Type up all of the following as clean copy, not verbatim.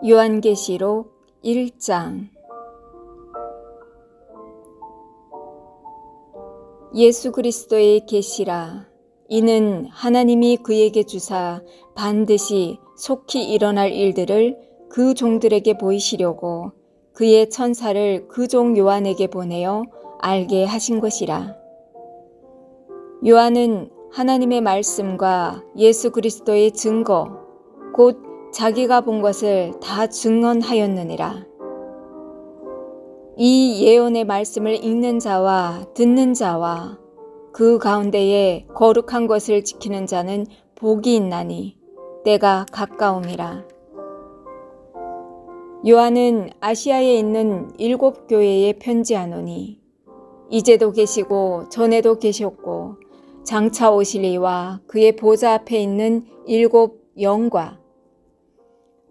요한계시록 1장. 예수 그리스도의 계시라. 이는 하나님이 그에게 주사 반드시 속히 일어날 일들을 그 종들에게 보이시려고 그의 천사를 그 종 요한에게 보내어 알게 하신 것이라. 요한은 하나님의 말씀과 예수 그리스도의 증거, 곧 자기가 본 것을 다 증언하였느니라. 이 예언의 말씀을 읽는 자와 듣는 자와 그 가운데에 거룩한 것을 지키는 자는 복이 있나니 때가 가까움이라. 요한은 아시아에 있는 7 교회에 편지하노니 이제도 계시고 전에도 계셨고 장차 오실 이와 그의 보좌 앞에 있는 7 영과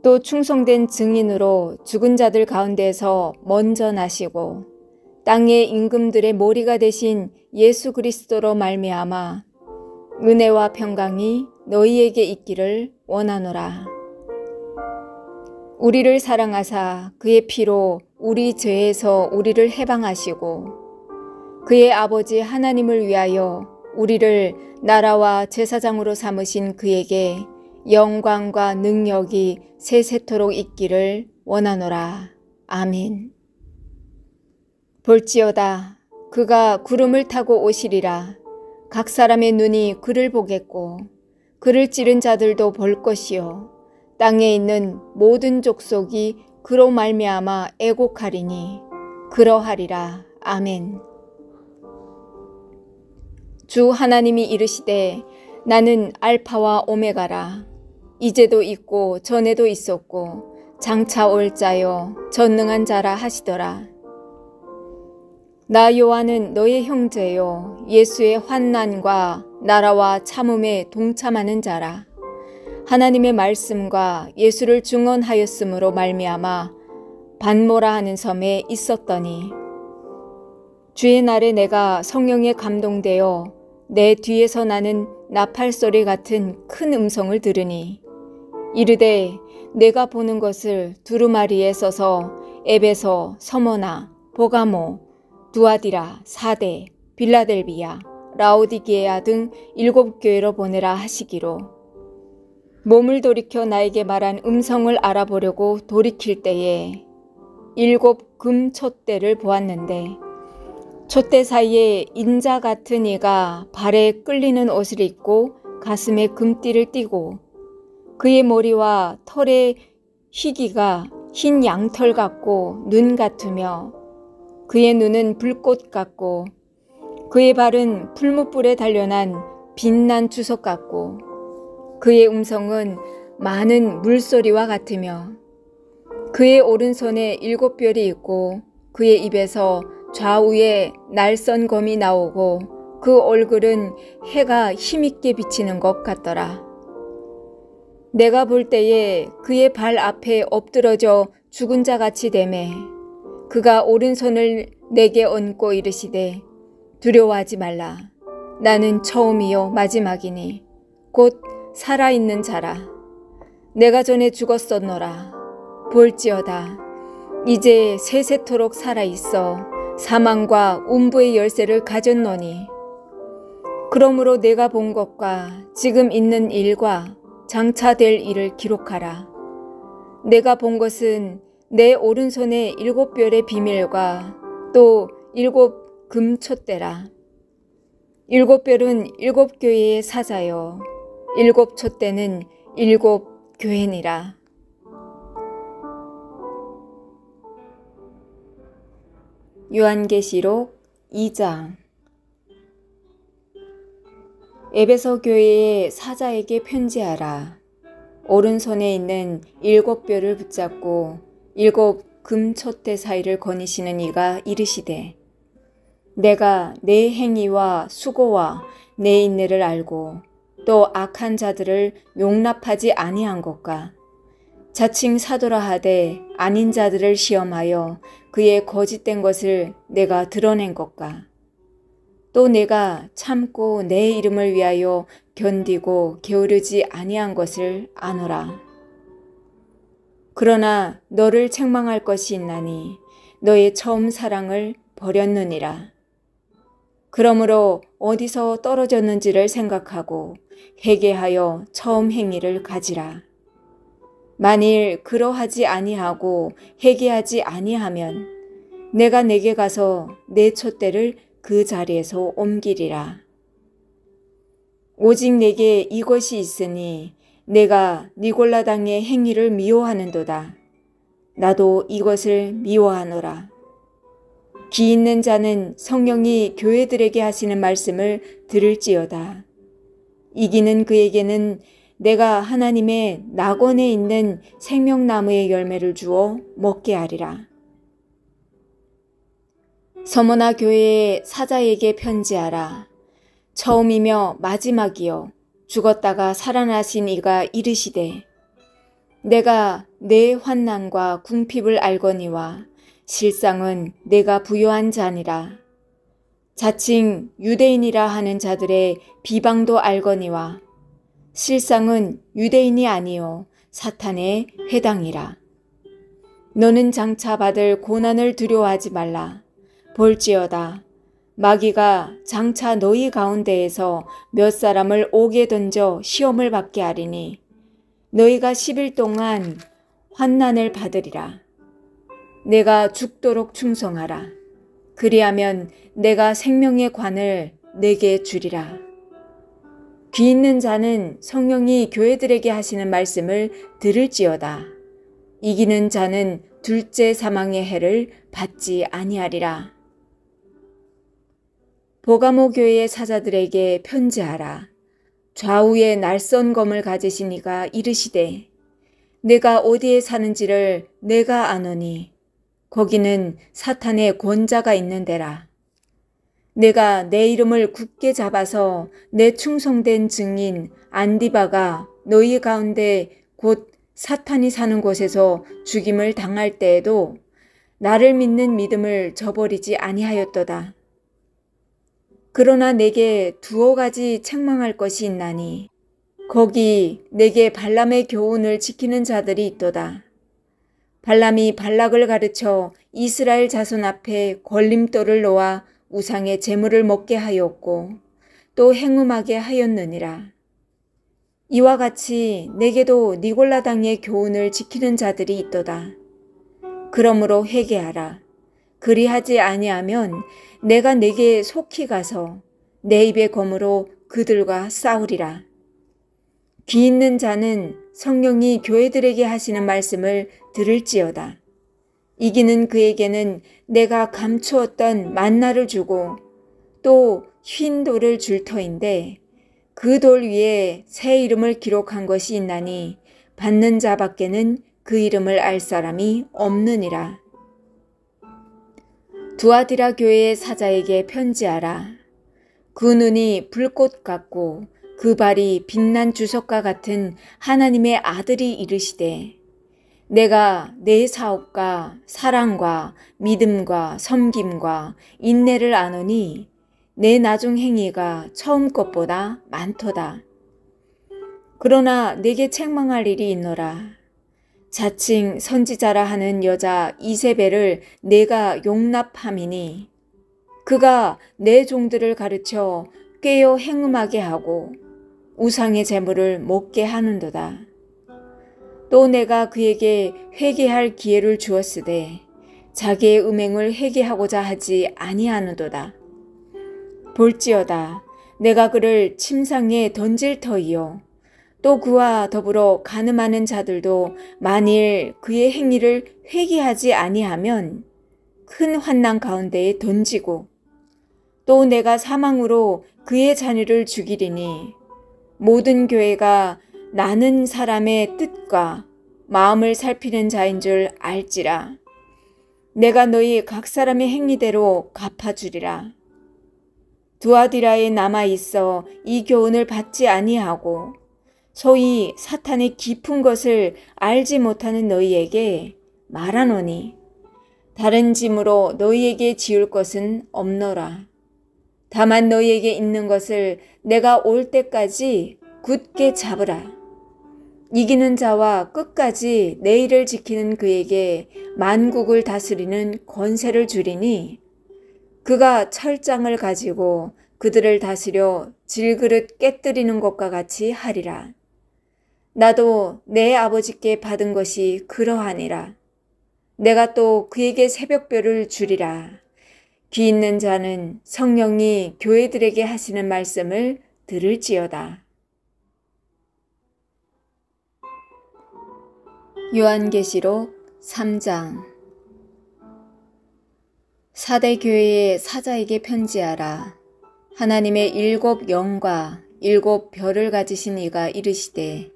또 충성된 증인으로 죽은 자들 가운데서 먼저 나시고 땅의 임금들의 머리가 되신 예수 그리스도로 말미암아 은혜와 평강이 너희에게 있기를 원하노라. 우리를 사랑하사 그의 피로 우리 죄에서 우리를 해방하시고 그의 아버지 하나님을 위하여 우리를 나라와 제사장으로 삼으신 그에게 영광과 능력이 세세토록 있기를 원하노라. 아멘. 볼지어다 그가 구름을 타고 오시리라. 각 사람의 눈이 그를 보겠고 그를 찌른 자들도 볼 것이요 땅에 있는 모든 족속이 그로 말미암아 애곡하리니 그러하리라. 아멘. 주 하나님이 이르시되 나는 알파와 오메가라. 이제도 있고 전에도 있었고 장차 올 자요 전능한 자라 하시더라. 나 요한은 너의 형제요 예수의 환난과 나라와 참음에 동참하는 자라. 하나님의 말씀과 예수를 증언하였으므로 말미암아 반모라 하는 섬에 있었더니 주의 날에 내가 성령에 감동되어 내 뒤에서 나는 나팔 소리 같은 큰 음성을 들으니 이르되 내가 보는 것을 두루마리에 써서 에베소, 서머나, 보가모, 두아디라, 사대, 빌라델비아, 라오디게아 등 7 교회로 보내라 하시기로 몸을 돌이켜 나에게 말한 음성을 알아보려고 돌이킬 때에 7 금 촛대를 보았는데 촛대 사이에 인자 같은 이가 발에 끌리는 옷을 입고 가슴에 금띠를 띠고 그의 머리와 털의 희기가 흰 양털 같고 눈 같으며 그의 눈은 불꽃 같고 그의 발은 풀무불에 단련한 빛난 주석 같고 그의 음성은 많은 물소리와 같으며 그의 오른손에 7 뼈리 있고 그의 입에서 좌우에 날선 검이 나오고 그 얼굴은 해가 힘있게 비치는 것 같더라. 내가 볼 때에 그의 발 앞에 엎드러져 죽은 자같이 되매 그가 오른손을 내게 얹고 이르시되 두려워하지 말라. 나는 처음이요 마지막이니 곧 살아있는 자라. 내가 전에 죽었었노라. 볼지어다 이제 세세토록 살아있어 사망과 음부의 열쇠를 가졌노니 그러므로 내가 본 것과 지금 있는 일과 장차 될 일을 기록하라. 내가 본 것은 내 오른손의 7 별의 비밀과 또 7 금촛대라. 7 별은 7 교회의 사자요 7 촛대는 7 교회니라. 요한계시록 2장. 에베소 교회의 사자에게 편지하라. 오른손에 있는 7 뼈를 붙잡고 7 금촛대 사이를 거니시는 이가 이르시되 내가 내 행위와 수고와 내 인내를 알고 또 악한 자들을 용납하지 아니한 것과 자칭 사도라 하되 아닌 자들을 시험하여 그의 거짓된 것을 내가 드러낸 것과 또 내가 참고 내 이름을 위하여 견디고 게으르지 아니한 것을 아노라. 그러나 너를 책망할 것이 있나니 너의 처음 사랑을 버렸느니라. 그러므로 어디서 떨어졌는지를 생각하고 회개하여 처음 행위를 가지라. 만일 그러하지 아니하고 회개하지 아니하면 내가 내게 가서 내 촛대를 그 자리에서 옮기리라. 오직 내게 이것이 있으니 내가 니골라 당의 행위를 미워하는도다. 나도 이것을 미워하노라. 기 있는 자는 성령이 교회들에게 하시는 말씀을 들을지어다. 이기는 그에게는 내가 하나님의 낙원에 있는 생명나무의 열매를 주어 먹게 하리라. 서머나 교회의 사자에게 편지하라. 처음이며 마지막이요 죽었다가 살아나신 이가 이르시되 내가 내 환난과 궁핍을 알거니와 실상은 내가 부요한 자니라. 자칭 유대인이라 하는 자들의 비방도 알거니와 실상은 유대인이 아니요 사탄의 회당이라. 너는 장차 받을 고난을 두려워하지 말라. 볼지어다 마귀가 장차 너희 가운데에서 몇 사람을 옥에 던져 시험을 받게 하리니 너희가 10일 동안 환난을 받으리라. 내가 죽도록 충성하라. 그리하면 내가 생명의 관을 내게 주리라. 귀 있는 자는 성령이 교회들에게 하시는 말씀을 들을지어다. 이기는 자는 둘째 사망의 해를 받지 아니하리라. 보가모 교회의 사자들에게 편지하라. 좌우에 날선 검을 가지신 이가 이르시되 내가 어디에 사는지를 내가 아노니 거기는 사탄의 권자가 있는 데라. 내가 내 이름을 굳게 잡아서 내 충성된 증인 안디바가 너희 가운데 곧 사탄이 사는 곳에서 죽임을 당할 때에도 나를 믿는 믿음을 저버리지 아니하였도다. 그러나 내게 두어 가지 책망할 것이 있나니 거기 내게 발람의 교훈을 지키는 자들이 있도다. 발람이 발락을 가르쳐 이스라엘 자손 앞에 걸림돌을 놓아 우상의 제물을 먹게 하였고 또 행음하게 하였느니라. 이와 같이 내게도 니골라 당의 교훈을 지키는 자들이 있도다. 그러므로 회개하라. 그리하지 아니하면 내가 내게 속히 가서 내 입의 검으로 그들과 싸우리라. 귀 있는 자는 성령이 교회들에게 하시는 말씀을 들을지어다. 이기는 그에게는 내가 감추었던 만나를 주고 또 흰 돌을 줄 터인데 그 돌 위에 새 이름을 기록한 것이 있나니 받는 자밖에는 그 이름을 알 사람이 없느니라. 두아디라 교회의 사자에게 편지하라. 그 눈이 불꽃 같고 그 발이 빛난 주석과 같은 하나님의 아들이 이르시되 내가 내 사업과 사랑과 믿음과 섬김과 인내를 아노니 내 나중 행위가 처음 것보다 많도다. 그러나 내게 책망할 일이 있노라. 자칭 선지자라 하는 여자 이세벨을 내가 용납함이니 그가 내 종들을 가르쳐 꾀어 행음하게 하고 우상의 제물을 먹게 하는도다. 또 내가 그에게 회개할 기회를 주었으되 자기의 음행을 회개하고자 하지 아니하는도다. 볼지어다 내가 그를 침상에 던질 터이요 또 그와 더불어 간음하는 자들도 만일 그의 행위를 회개하지 아니하면 큰 환난 가운데에 던지고 또 내가 사망으로 그의 자녀를 죽이리니 모든 교회가 나는 사람의 뜻과 마음을 살피는 자인 줄 알지라. 내가 너희 각 사람의 행위대로 갚아주리라. 두아디라에 남아있어 이 교훈을 받지 아니하고 소위 사탄의 깊은 것을 알지 못하는 너희에게 말하노니 다른 짐으로 너희에게 지을 것은 없노라. 다만 너희에게 있는 것을 내가 올 때까지 굳게 잡으라. 이기는 자와 끝까지 내 일을 지키는 그에게 만국을 다스리는 권세를 주리니 그가 철장을 가지고 그들을 다스려 질그릇 깨뜨리는 것과 같이 하리라. 나도 내 아버지께 받은 것이 그러하니라. 내가 또 그에게 새벽별을 주리라. 귀 있는 자는 성령이 교회들에게 하시는 말씀을 들을지어다. 요한계시록 3장. 사대 교회의 사자에게 편지하라. 하나님의 7 영과 7 별을 가지신 이가 이르시되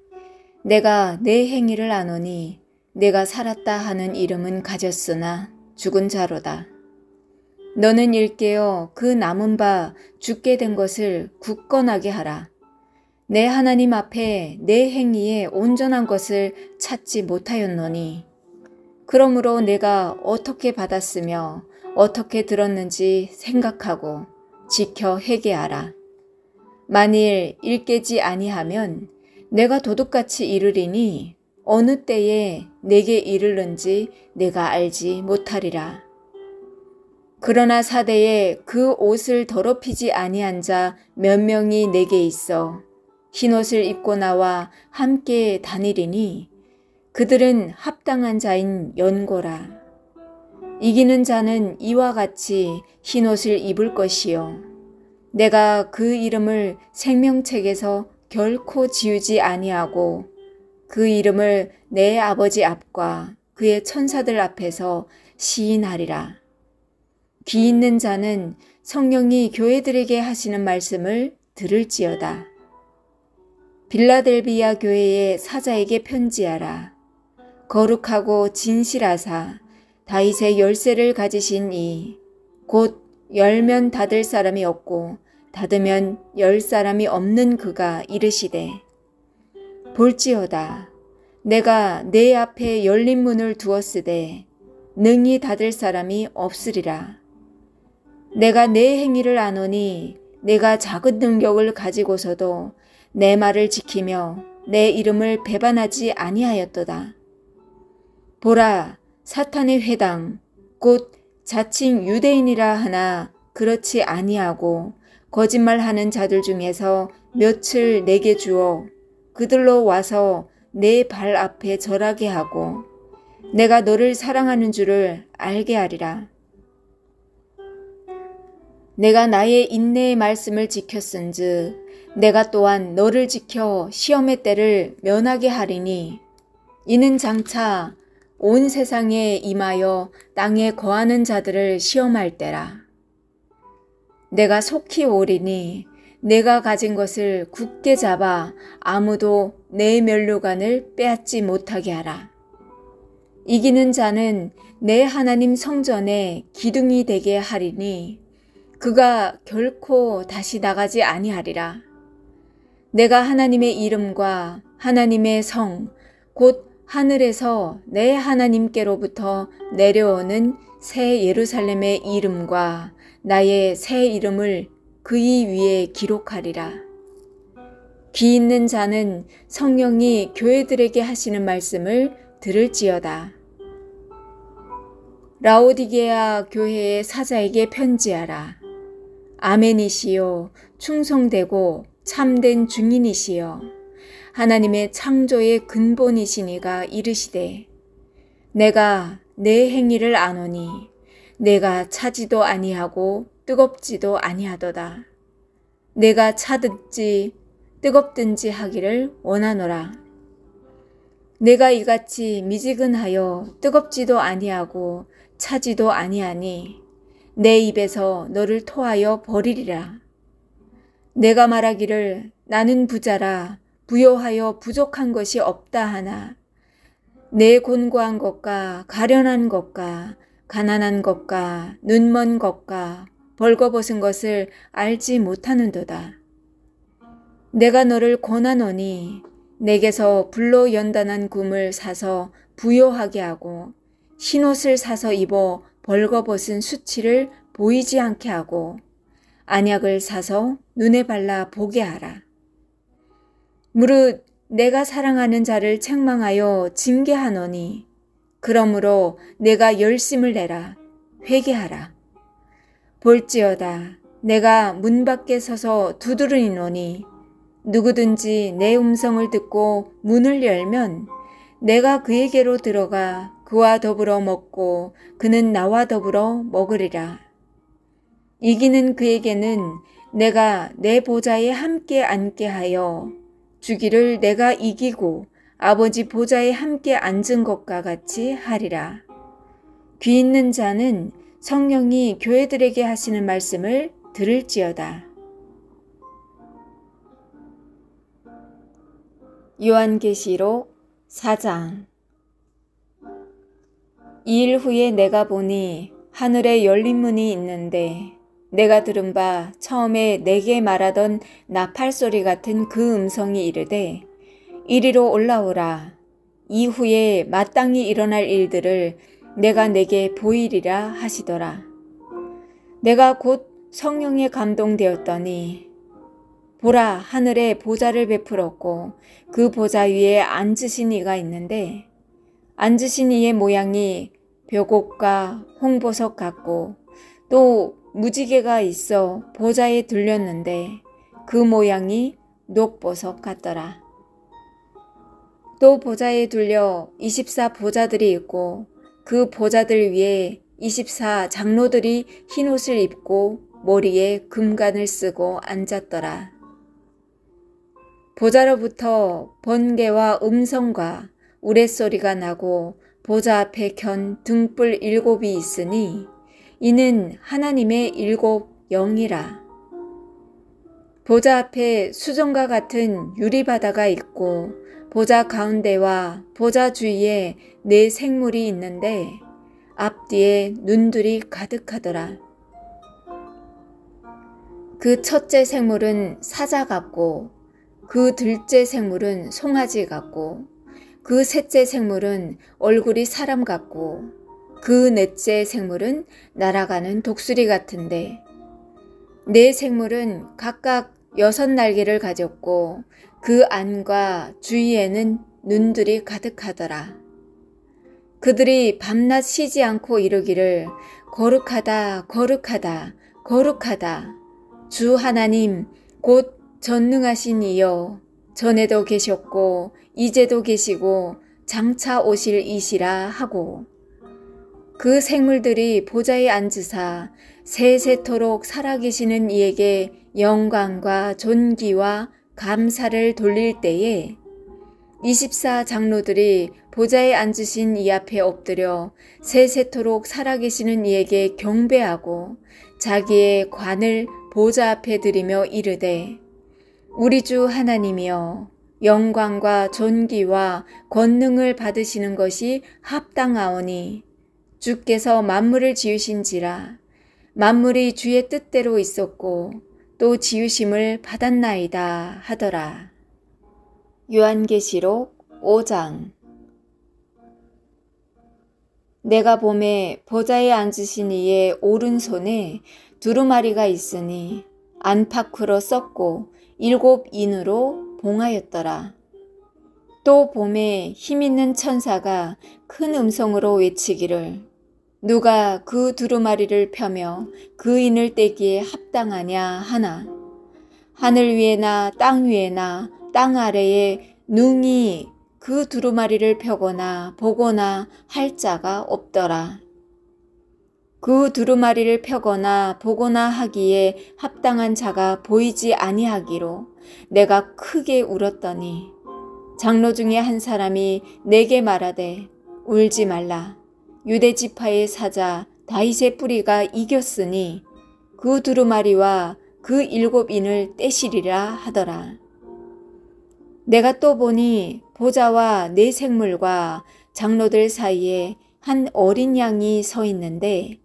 내가 내 행위를 아노니 내가 살았다 하는 이름은 가졌으나 죽은 자로다. 너는 일깨어 그 남은 바 죽게 된 것을 굳건하게 하라. 내 하나님 앞에 내 행위에 온전한 것을 찾지 못하였노니 그러므로 내가 어떻게 받았으며 어떻게 들었는지 생각하고 지켜 회개하라. 만일 일깨지 아니하면 내가 도둑같이 이르리니 어느 때에 내게 이르는지 내가 알지 못하리라. 그러나 사대에 그 옷을 더럽히지 아니한 자 몇 명이 내게 있어 흰옷을 입고 나와 함께 다니리니 그들은 합당한 자인 연고라. 이기는 자는 이와 같이 흰옷을 입을 것이요 내가 그 이름을 생명책에서 결코 지우지 아니하고 그 이름을 내 아버지 앞과 그의 천사들 앞에서 시인하리라. 귀 있는 자는 성령이 교회들에게 하시는 말씀을 들을지어다. 빌라델비아 교회의 사자에게 편지하라. 거룩하고 진실하사 다윗의 열쇠를 가지신 이 곧 열면 닫을 사람이 없고 닫으면 열 사람이 없는 그가 이르시되 볼지어다. 내가 내 앞에 열린 문을 두었으되 능히 닫을 사람이 없으리라. 내가 내 행위를 아노니 내가 작은 능력을 가지고서도 내 말을 지키며 내 이름을 배반하지 아니하였도다. 보라, 사탄의 회당 곧 자칭 유대인이라 하나 그렇지 아니하고 거짓말하는 자들 중에서 몇을 내게 주어 그들로 와서 내 발 앞에 절하게 하고 내가 너를 사랑하는 줄을 알게 하리라. 내가 나의 인내의 말씀을 지켰은즉 내가 또한 너를 지켜 시험의 때를 면하게 하리니 이는 장차 온 세상에 임하여 땅에 거하는 자들을 시험할 때라. 내가 속히 오리니 내가 가진 것을 굳게 잡아 아무도 내 면류관을 빼앗지 못하게 하라. 이기는 자는 내 하나님 성전에 기둥이 되게 하리니 그가 결코 다시 나가지 아니하리라. 내가 하나님의 이름과 하나님의 성, 곧 하늘에서 내 하나님께로부터 내려오는 새 예루살렘의 이름과 나의 새 이름을 그의 위에 기록하리라. 귀 있는 자는 성령이 교회들에게 하시는 말씀을 들을지어다. 라오디게아 교회의 사자에게 편지하라. 아멘이시요 충성되고 참된 증인이시여 하나님의 창조의 근본이시니가 이르시되 내가 내 행위를 아노니 내가 차지도 아니하고 뜨겁지도 아니하도다. 내가 차든지 뜨겁든지 하기를 원하노라. 내가 이같이 미지근하여 뜨겁지도 아니하고 차지도 아니하니 내 입에서 너를 토하여 버리리라. 내가 말하기를 나는 부자라 부요하여 부족한 것이 없다 하나 내 곤고한 것과 가련한 것과 가난한 것과 눈먼 것과 벌거벗은 것을 알지 못하는도다. 내가 너를 권하노니 내게서 불로 연단한 굼을 사서 부요하게 하고 흰옷을 사서 입어 벌거벗은 수치를 보이지 않게 하고 안약을 사서 눈에 발라 보게 하라. 무릇 내가 사랑하는 자를 책망하여 징계하노니 그러므로 내가 열심을 내라. 회개하라. 볼지어다 내가 문 밖에 서서 두드리노니 누구든지 내 음성을 듣고 문을 열면 내가 그에게로 들어가 그와 더불어 먹고 그는 나와 더불어 먹으리라. 이기는 그에게는 내가 내 보좌에 함께 앉게 하여 주기를 내가 이기고 아버지 보좌에 함께 앉은 것과 같이 하리라. 귀 있는 자는 성령이 교회들에게 하시는 말씀을 들을지어다. 요한계시록 4장. 이 일 후에 내가 보니 하늘에 열린 문이 있는데 내가 들은 바 처음에 내게 말하던 나팔소리 같은 그 음성이 이르되 이리로 올라오라. 이후에 마땅히 일어날 일들을 내가 내게 보이리라 하시더라. 내가 곧 성령에 감동되었더니 보라 하늘에 보좌를 베풀었고 그 보좌 위에 앉으신 이가 있는데 앉으신 이의 모양이 벼곡과 홍보석 같고 또 무지개가 있어 보좌에 둘렸는데 그 모양이 녹보석 같더라. 또 보좌에 둘려 24 보좌들이 있고 그 보좌들 위에 24 장로들이 흰옷을 입고 머리에 금관을 쓰고 앉았더라. 보좌로부터 번개와 음성과 우레소리가 나고 보좌 앞에 켠 등불 7이 있으니 이는 하나님의 7 영이라. 보좌 앞에 수정과 같은 유리바다가 있고 보좌 가운데와 보좌 주위에 4 생물이 있는데 앞뒤에 눈들이 가득하더라. 그 첫째 생물은 사자 같고 그 둘째 생물은 송아지 같고 그 셋째 생물은 얼굴이 사람 같고 그 넷째 생물은 날아가는 독수리 같은데 4 생물은 각각 6 날개를 가졌고 그 안과 주위에는 눈들이 가득하더라. 그들이 밤낮 쉬지 않고 이르기를 거룩하다 거룩하다 거룩하다 주 하나님 곧 전능하신 이여 전에도 계셨고 이제도 계시고 장차 오실 이시라 하고 그 생물들이 보좌에 앉으사 세세토록 살아계시는 이에게 영광과 존귀와 감사를 돌릴 때에 24 장로들이 보좌에 앉으신 이 앞에 엎드려 세세토록 살아계시는 이에게 경배하고 자기의 관을 보좌 앞에 드리며 이르되 우리 주 하나님이여 영광과 존귀와 권능을 받으시는 것이 합당하오니 주께서 만물을 지으신지라 만물이 주의 뜻대로 있었고 또 지으심을 받았나이다 하더라. 요한계시록 5장. 내가 보매 보좌에 앉으신 이의 오른손에 두루마리가 있으니 안팎으로 썩고 7 인으로 봉하였더라. 또 보매 힘있는 천사가 큰 음성으로 외치기를 누가 그 두루마리를 펴며 그 인을 떼기에 합당하냐 하나 하늘 위에나 땅 위에나 땅 아래에 능히 그 두루마리를 펴거나 보거나 할 자가 없더라. 그 두루마리를 펴거나 보거나 하기에 합당한 자가 보이지 아니하기로 내가 크게 울었더니 장로 중에 한 사람이 내게 말하되 울지 말라. 유대 지파의 사자 다윗의 뿌리가 이겼으니 그 두루마리와 그 7 인을 떼시리라 하더라. 내가 또 보니 보좌와 4 생물과 장로들 사이에 한 어린 양이 서 있는데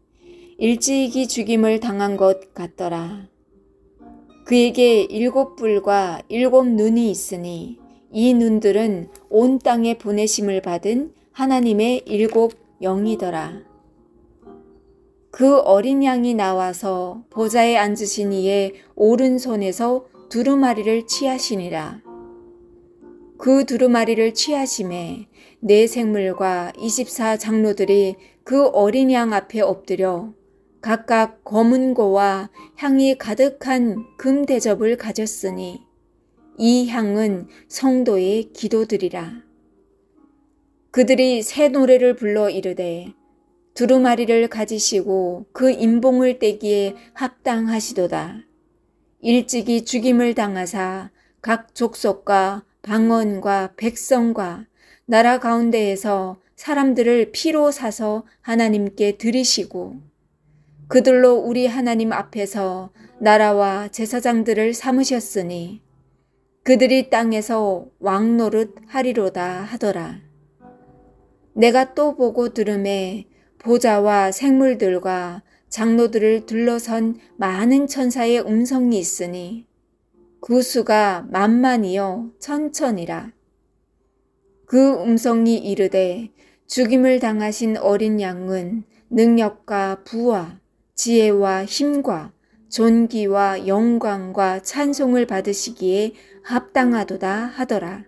일찍이 죽임을 당한 것 같더라. 그에게 7 뿔과 7 눈이 있으니 이 눈들은 온 땅에 보내심을 받은 하나님의 7 영이더라. 그 어린 양이 나와서 보좌에 앉으신 이의 오른손에서 두루마리를 취하시니라. 그 두루마리를 취하심에 네 생물과 24 장로들이 그 어린 양 앞에 엎드려 각각 검은고와 향이 가득한 금 대접을 가졌으니 이 향은 성도의 기도들이라. 그들이 새 노래를 불러 이르되 두루마리를 가지시고 그 인봉을 떼기에 합당하시도다. 일찍이 죽임을 당하사 각 족속과 방언과 백성과 나라 가운데에서 사람들을 피로 사서 하나님께 드리시고 그들로 우리 하나님 앞에서 나라와 제사장들을 삼으셨으니 그들이 땅에서 왕 노릇 하리로다 하더라. 내가 또 보고 들음에 보좌와 생물들과 장로들을 둘러선 많은 천사의 음성이 있으니 그 수가 만만이요 천천이라. 그 음성이 이르되 죽임을 당하신 어린 양은 능력과 부와 지혜와 힘과 존귀와 영광과 찬송을 받으시기에 합당하도다 하더라.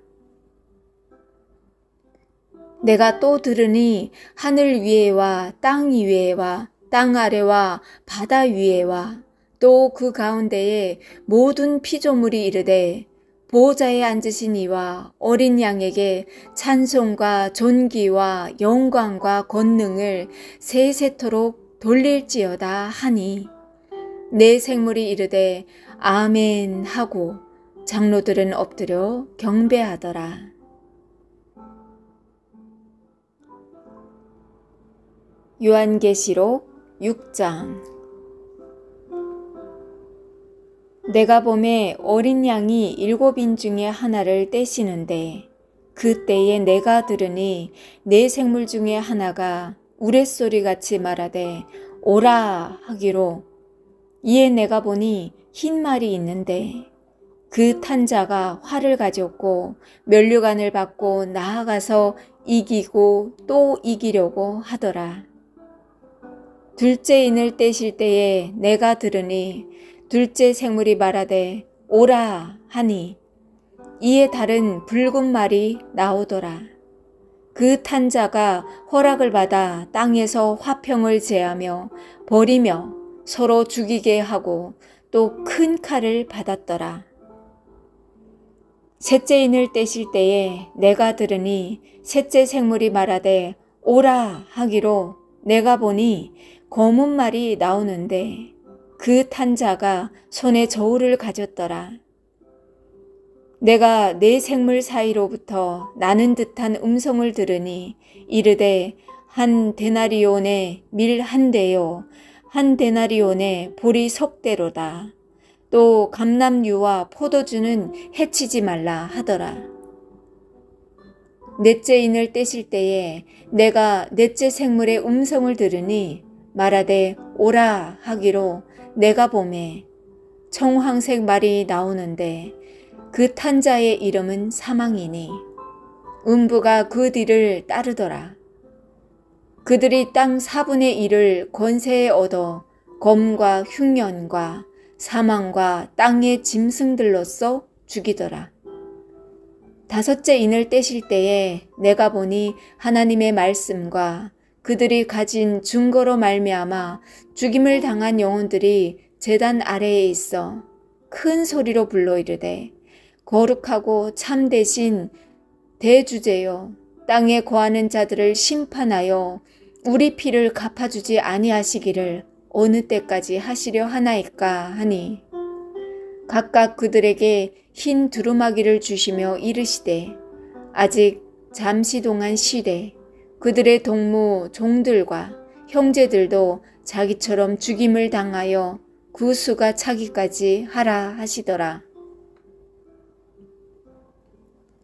내가 또 들으니 하늘 위에와 땅 위에와 땅 아래와 바다 위에와 또 그 가운데에 모든 피조물이 이르되 보호자에 앉으신 이와 어린 양에게 찬송과 존귀와 영광과 권능을 세세토록 돌릴지어다 하니 네 생물이 이르되 아멘 하고 장로들은 엎드려 경배하더라. 요한계시록 6장. 내가 보매 어린 양이 7인 중에 하나를 떼시는데 그때에 내가 들으니 네 생물 중에 하나가 우레소리같이 말하되 오라 하기로 이에 내가 보니 흰 말이 있는데 그 탄 자가 활을 가졌고 면류관을 받고 나아가서 이기고 또 이기려고 하더라. 둘째 인을 떼실 때에 내가 들으니 둘째 생물이 말하되 오라 하니 이에 다른 붉은 말이 나오더라. 그 탄 자가 허락을 받아 땅에서 화평을 제하며 버리며 서로 죽이게 하고 또 큰 칼을 받았더라. 셋째 인을 떼실 때에 내가 들으니 셋째 생물이 말하되 오라 하기로 내가 보니 검은 말이 나오는데 그 탄 자가 손에 저울을 가졌더라. 내가 네 생물 사이로부터 나는 듯한 음성을 들으니 이르되 한 데나리온에 밀 한 대요 한 데나리온에 보리 석 대로다. 또 감람류와 포도주는 해치지 말라 하더라. 넷째 인을 떼실 때에 내가 넷째 생물의 음성을 들으니 말하되 오라 하기로 내가 보매 청황색 말이 나오는데 그 탄 자의 이름은 사망이니 음부가 그 뒤를 따르더라. 그들이 땅 4분의 1을 권세에 얻어 검과 흉년과 사망과 땅의 짐승들로서 죽이더라. 다섯째 인을 떼실 때에 내가 보니 하나님의 말씀과 그들이 가진 증거로 말미암아 죽임을 당한 영혼들이 제단 아래에 있어 큰 소리로 불러 이르되 거룩하고 참되신 대주제여 땅에 거하는 자들을 심판하여 우리 피를 갚아주지 아니하시기를 어느 때까지 하시려 하나이까 하니 각각 그들에게 흰 두루마기를 주시며 이르시되 아직 잠시 동안 쉬되 그들의 동무 종들과 형제들도 자기처럼 죽임을 당하여 그 수가 차기까지 하라 하시더라.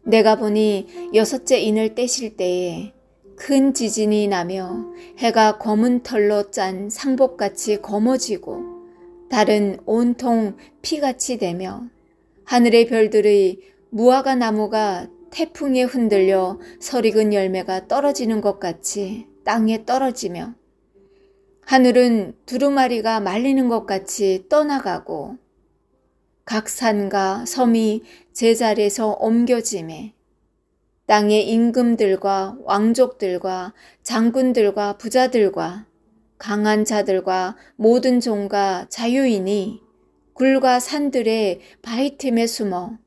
내가 보니 여섯째 인을 떼실 때에 큰 지진이 나며 해가 검은 털로 짠 상복같이 검어지고 달은 온통 피같이 되며 하늘의 별들의 무화과 나무가 태풍에 흔들려 설익은 열매가 떨어지는 것 같이 땅에 떨어지며 하늘은 두루마리가 말리는 것 같이 떠나가고 각 산과 섬이 제자리에서 옮겨지매 땅의 임금들과 왕족들과 장군들과 부자들과 강한 자들과 모든 종과 자유인이 굴과 산들의 바위 틈에 숨어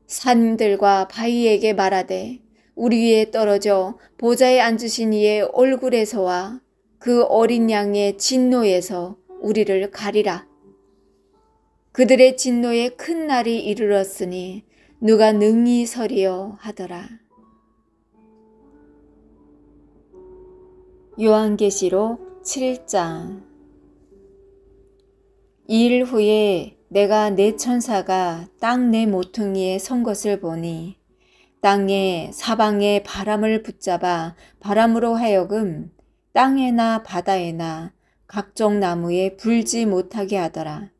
산들과 바위에게 말하되 우리 위에 떨어져 보좌에 앉으신 이의 얼굴에서와 그 어린 양의 진노에서 우리를 가리라. 그들의 진노에 큰 날이 이르렀으니 누가 능히 서리요 하더라. 요한계시록 7장. 이일 후에 내가 네 천사가 땅 네 모퉁이에 선 것을 보니 땅에 사방에 바람을 붙잡아 바람으로 하여금 땅에나 바다에나 각종 나무에 불지 못하게 하더라.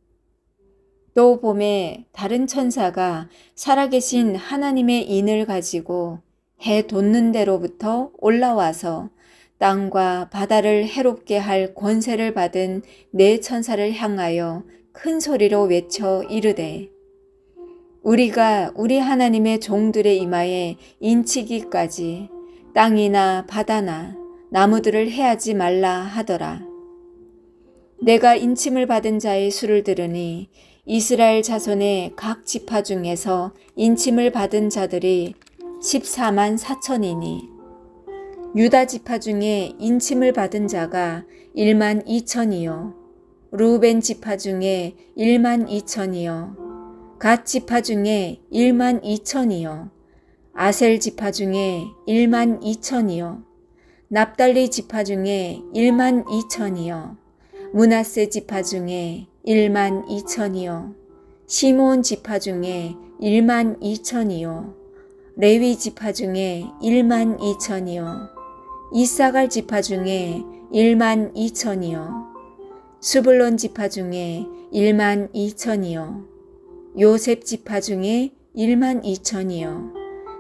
또 봄에 다른 천사가 살아계신 하나님의 인을 가지고 해 돋는 데로부터 올라와서 땅과 바다를 해롭게 할 권세를 받은 네 천사를 향하여 큰 소리로 외쳐 이르되 우리가 우리 하나님의 종들의 이마에 인치기까지 땅이나 바다나 나무들을 해하지 말라 하더라. 내가 인침을 받은 자의 수를 들으니 이스라엘 자손의 각 지파 중에서 인침을 받은 자들이 14만 4천이니 유다 지파 중에 인침을 받은 자가 1만 2천이요 루벤 지파 중에 1만 2천이요 갓 지파 중에 1만 2천이요 아셀 지파 중에 1만 2천이요 납달리 지파 중에 1만 2천이요 므낫세 지파 중에 1만 2천이요 시몬 지파 중에 1만 2천이요 레위 지파 중에 1만 2천이요 이사갈 지파 중에 1만 2천이요 스불론 지파 중에 1만 2천이요 요셉 지파 중에 1만 2천이요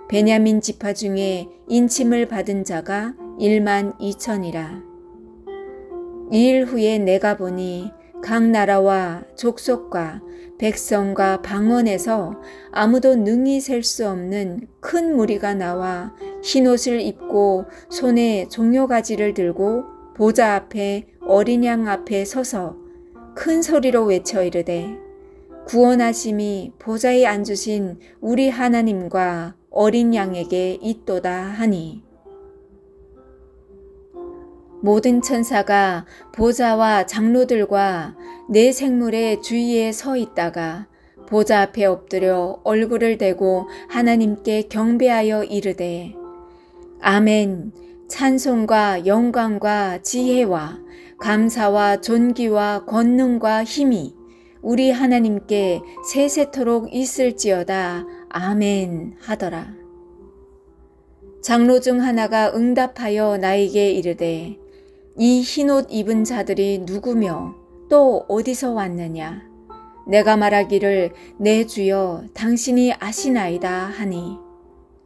베냐민 지파 중에 인침을 받은 자가 1만 2천이라. 이일 후에 내가 보니 각 나라와 족속과 백성과 방언에서 아무도 능히 셀 수 없는 큰 무리가 나와 흰옷을 입고 손에 종려가지를 들고 보좌 앞에 어린 양 앞에 서서 큰 소리로 외쳐 이르되 구원하심이 보좌에 앉으신 우리 하나님과 어린 양에게 있도다 하니 모든 천사가 보좌와 장로들과 네 생물의 주위에 서 있다가 보좌 앞에 엎드려 얼굴을 대고 하나님께 경배하여 이르되 아멘. 찬송과 영광과 지혜와 감사와 존귀와 권능과 힘이 우리 하나님께 세세토록 있을지어다. 아멘 하더라. 장로 중 하나가 응답하여 나에게 이르되 이 흰옷 입은 자들이 누구며 또 어디서 왔느냐? 내가 말하기를 내 주여 당신이 아시나이다 하니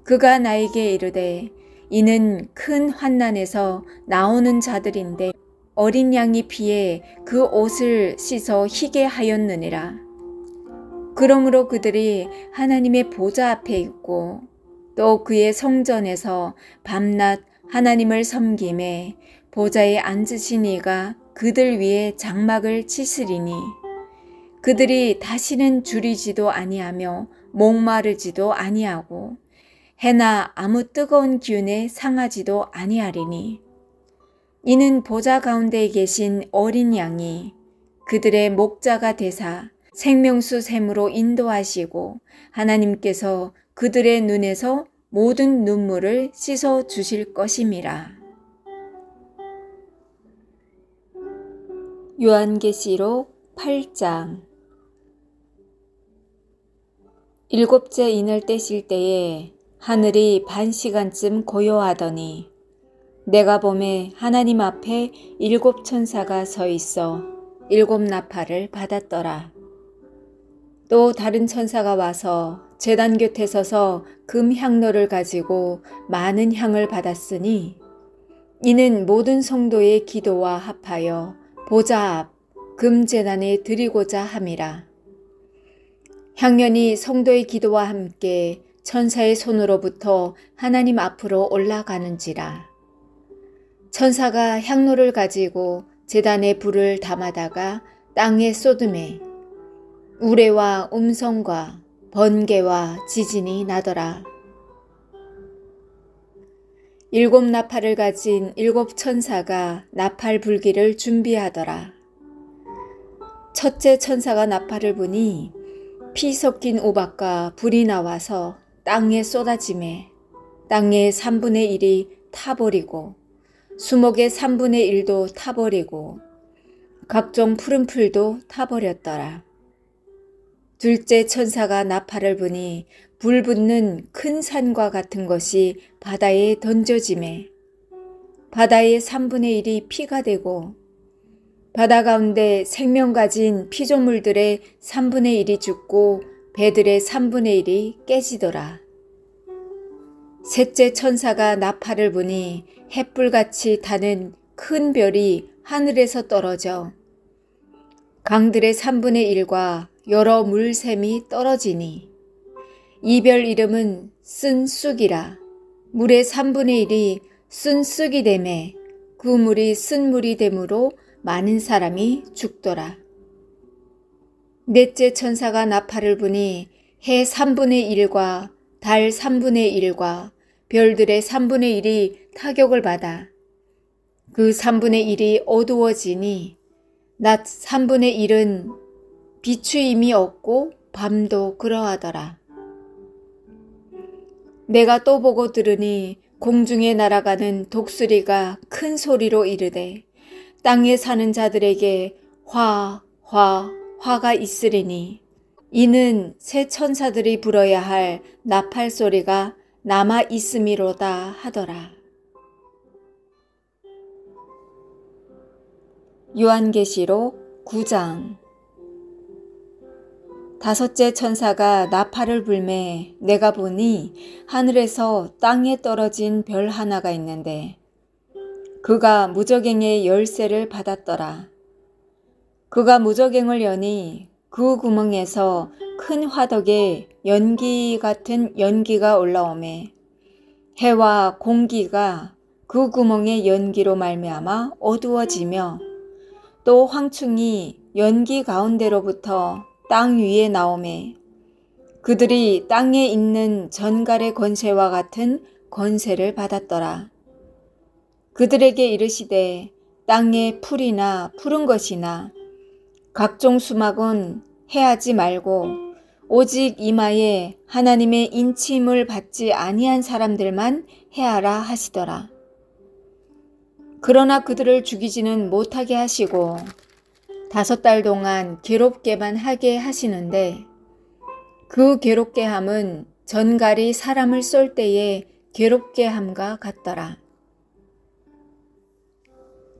그가 나에게 이르되 이는 큰 환난에서 나오는 자들인데 어린 양이 피해 그 옷을 씻어 희게 하였느니라. 그러므로 그들이 하나님의 보좌 앞에 있고 또 그의 성전에서 밤낮 하나님을 섬김에 보좌에 앉으신 이가 그들 위에 장막을 치으리니 그들이 다시는 줄이지도 아니하며 목마르지도 아니하고 해나 아무 뜨거운 기운에 상하지도 아니하리니 이는 보좌 가운데 계신 어린 양이 그들의 목자가 되사 생명수 샘으로 인도하시고 하나님께서 그들의 눈에서 모든 눈물을 씻어 주실 것임이라. 요한계시록 8장. 일곱째 인을 떼실 때에 하늘이 반시간쯤 고요하더니 내가 보매 하나님 앞에 7 천사가 서 있어 7 나팔을 받았더라. 또 다른 천사가 와서 제단 곁에 서서 금 향로를 가지고 많은 향을 받았으니 이는 모든 성도의 기도와 합하여 보좌 앞 금 제단에 드리고자 함이라. 향연이 성도의 기도와 함께 천사의 손으로부터 하나님 앞으로 올라가는지라. 천사가 향로를 가지고 제단에 불을 담아다가 땅에 쏟음에 우레와 음성과 번개와 지진이 나더라. 7 나팔을 가진 7 천사가 나팔 불기를 준비하더라. 첫째 천사가 나팔을 부니 피 섞인 우박과 불이 나와서 땅에 쏟아지매 땅의 3분의 1이 타버리고 수목의 3분의 1도 타버리고 각종 푸른 풀도 타버렸더라. 둘째 천사가 나팔을 부니 불 붙는 큰 산과 같은 것이 바다에 던져지매 바다의 3분의 1이 피가 되고 바다 가운데 생명 가진 피조물들의 3분의 1이 죽고 배들의 3분의 1이 깨지더라. 셋째 천사가 나팔을 부니 햇불같이 타는 큰 별이 하늘에서 떨어져 강들의 3분의 1과 여러 물샘이 떨어지니 이 별 이름은 쓴쑥이라. 물의 3분의 1이 쓴쑥이 되매 그 물이 쓴물이 되므로 많은 사람이 죽더라. 넷째 천사가 나팔을 부니 해 3분의 1과 달 3분의 1과 별들의 3분의 1이 타격을 받아 그 3분의 1이 어두워지니 낮 3분의 1은 비추임이 없고 밤도 그러하더라. 내가 또 보고 들으니 공중에 날아가는 독수리가 큰 소리로 이르되 땅에 사는 자들에게 화가 있으리니 이는 새 천사들이 불어야 할 나팔 소리가 남아 있음이로다 하더라. 요한계시록 9장. 다섯째 천사가 나팔을 불매 내가 보니 하늘에서 땅에 떨어진 별 하나가 있는데 그가 무저갱의 열쇠를 받았더라. 그가 무저갱을 여니 그 구멍에서 큰 화덕에 연기 같은 연기가 올라오매 해와 공기가 그 구멍의 연기로 말미암아 어두워지며 또 황충이 연기 가운데로부터 땅 위에 나오매 그들이 땅에 있는 전갈의 권세와 같은 권세를 받았더라. 그들에게 이르시되 땅에 풀이나 푸른 것이나 각종 수막은 해하지 말고 오직 이마에 하나님의 인침을 받지 아니한 사람들만 해하라 하시더라. 그러나 그들을 죽이지는 못하게 하시고 5달 동안 괴롭게만 하게 하시는데 그 괴롭게 함은 전갈이 사람을 쏠 때에 괴롭게 함과 같더라.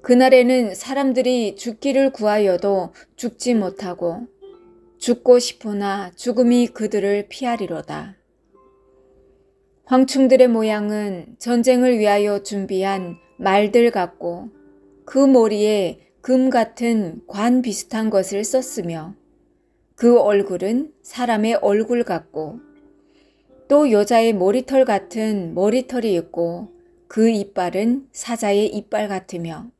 그날에는 사람들이 죽기를 구하여도 죽지 못하고 죽고 싶으나 죽음이 그들을 피하리로다. 황충들의 모양은 전쟁을 위하여 준비한 말들 같고 그 머리에 금 같은 관 비슷한 것을 썼으며 그 얼굴은 사람의 얼굴 같고 또 여자의 머리털 같은 머리털이 있고 그 이빨은 사자의 이빨 같으며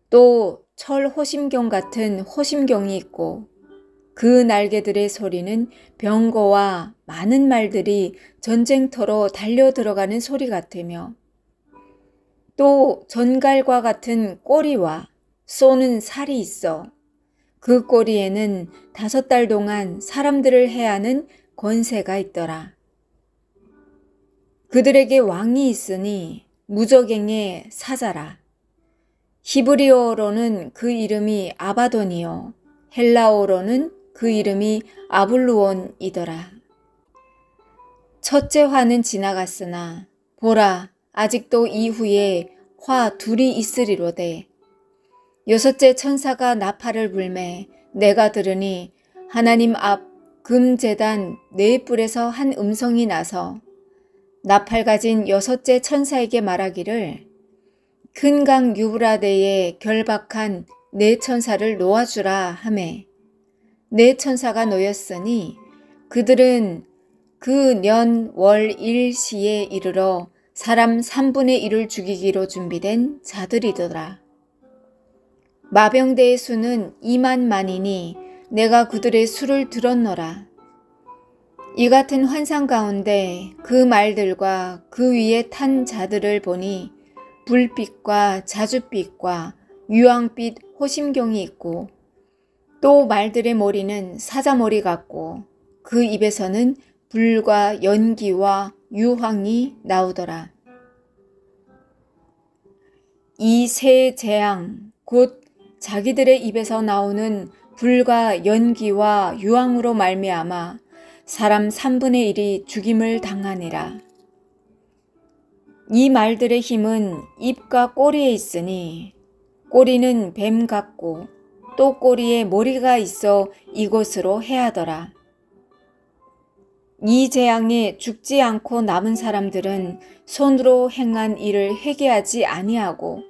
또 철 호심경 같은 호심경이 있고 그 날개들의 소리는 병거와 많은 말들이 전쟁터로 달려 들어가는 소리 같으며 또 전갈과 같은 꼬리와 쏘는 살이 있어 그 꼬리에는 5달 동안 사람들을 해하는 권세가 있더라. 그들에게 왕이 있으니 무저갱의 사자라. 히브리어로는 그 이름이 아바돈이요 헬라어로는 그 이름이 아블루온이더라. 첫째 화는 지나갔으나 보라 아직도 이후에 화 둘이 있으리로되 여섯째 천사가 나팔을 불매 내가 들으니 하나님 앞 금제단 4뿔에서 한 음성이 나서 나팔 가진 여섯째 천사에게 말하기를 큰 강 유브라데에 결박한 4천사를 놓아주라 하매 4천사가 놓였으니 그들은 그 년 월 일시에 이르러 사람 3분의 1을 죽이기로 준비된 자들이더라. 마병대의 수는 2만 만이니 내가 그들의 수를 들었노라. 이 같은 환상 가운데 그 말들과 그 위에 탄 자들을 보니 불빛과 자줏빛과 유황빛 호심경이 있고 또 말들의 머리는 사자머리 같고 그 입에서는 불과 연기와 유황이 나오더라. 이 세 재앙 곧 자기들의 입에서 나오는 불과 연기와 유황으로 말미암아 사람 3분의 1이 죽임을 당하니라. 이 말들의 힘은 입과 꼬리에 있으니 꼬리는 뱀 같고 또 꼬리에 머리가 있어 이곳으로 해하더라. 이 재앙에 죽지 않고 남은 사람들은 손으로 행한 일을 회개하지 아니하고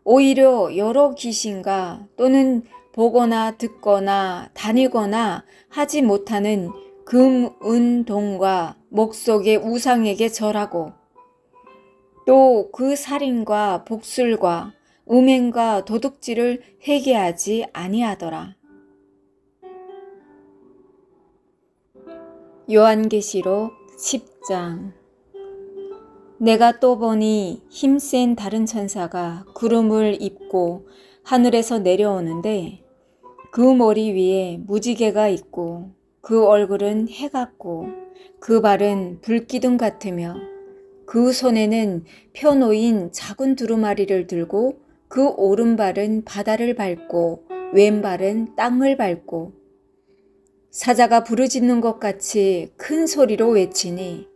오히려 여러 귀신과 또는 보거나 듣거나 다니거나 하지 못하는 금, 은, 동과 목 속의 우상에게 절하고 또 그 살인과 복술과 음행과 도둑질을 회개하지 아니하더라. 요한계시록 10장. 내가 또 보니 힘센 다른 천사가 구름을 입고 하늘에서 내려오는데 그 머리 위에 무지개가 있고 그 얼굴은 해 같고 그 발은 불기둥 같으며 그 손에는 펴놓인 작은 두루마리를 들고 그 오른발은 바다를 밟고 왼발은 땅을 밟고 사자가 부르짖는 것 같이 큰 소리로 외치니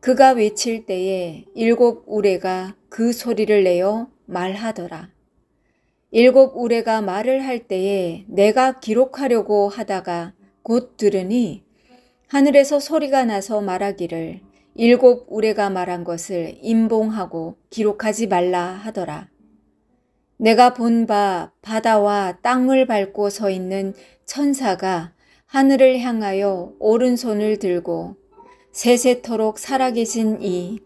그가 외칠 때에 7 우레가 그 소리를 내어 말하더라. 7 우레가 말을 할 때에 내가 기록하려고 하다가 곧 들으니 하늘에서 소리가 나서 말하기를 7 우레가 말한 것을 임봉하고 기록하지 말라 하더라. 내가 본 바 바다와 땅을 밟고 서 있는 천사가 하늘을 향하여 오른손을 들고 세세토록 살아계신 이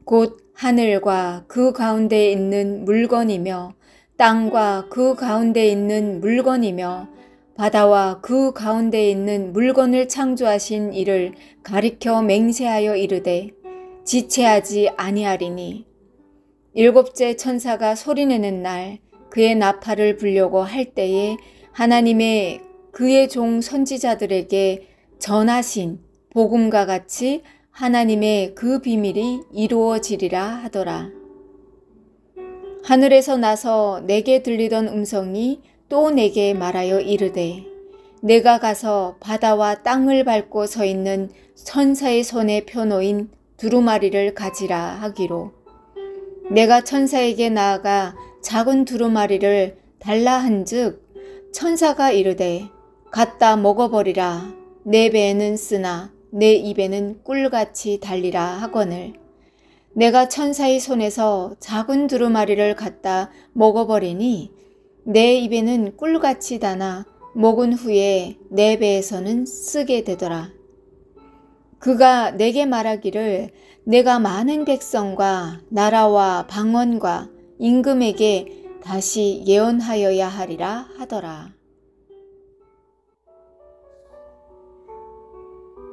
곧 하늘과 그 가운데에 있는 물건이며 땅과 그 가운데에 있는 물건이며 바다와 그 가운데에 있는 물건을 창조하신 이를 가리켜 맹세하여 이르되 지체하지 아니하리니 7째 천사가 소리내는 날 그의 나팔을 불려고 할 때에 하나님의 그의 종 선지자들에게 전하신 복음과 같이 하나님의 그 비밀이 이루어지리라 하더라. 하늘에서 나서 내게 들리던 음성이 또 내게 말하여 이르되 내가 가서 바다와 땅을 밟고 서 있는 천사의 손에 펴놓인 두루마리를 가지라 하기로 내가 천사에게 나아가 작은 두루마리를 달라 한즉 천사가 이르되 갖다 먹어버리라. 내 배에는 쓰나 내 입에는 꿀같이 달리라 하거늘 내가 천사의 손에서 작은 두루마리를 갖다 먹어버리니 내 입에는 꿀같이 다나 먹은 후에 내 배에서는 쓰게 되더라. 그가 내게 말하기를 내가 많은 백성과 나라와 방언과 임금에게 다시 예언하여야 하리라 하더라.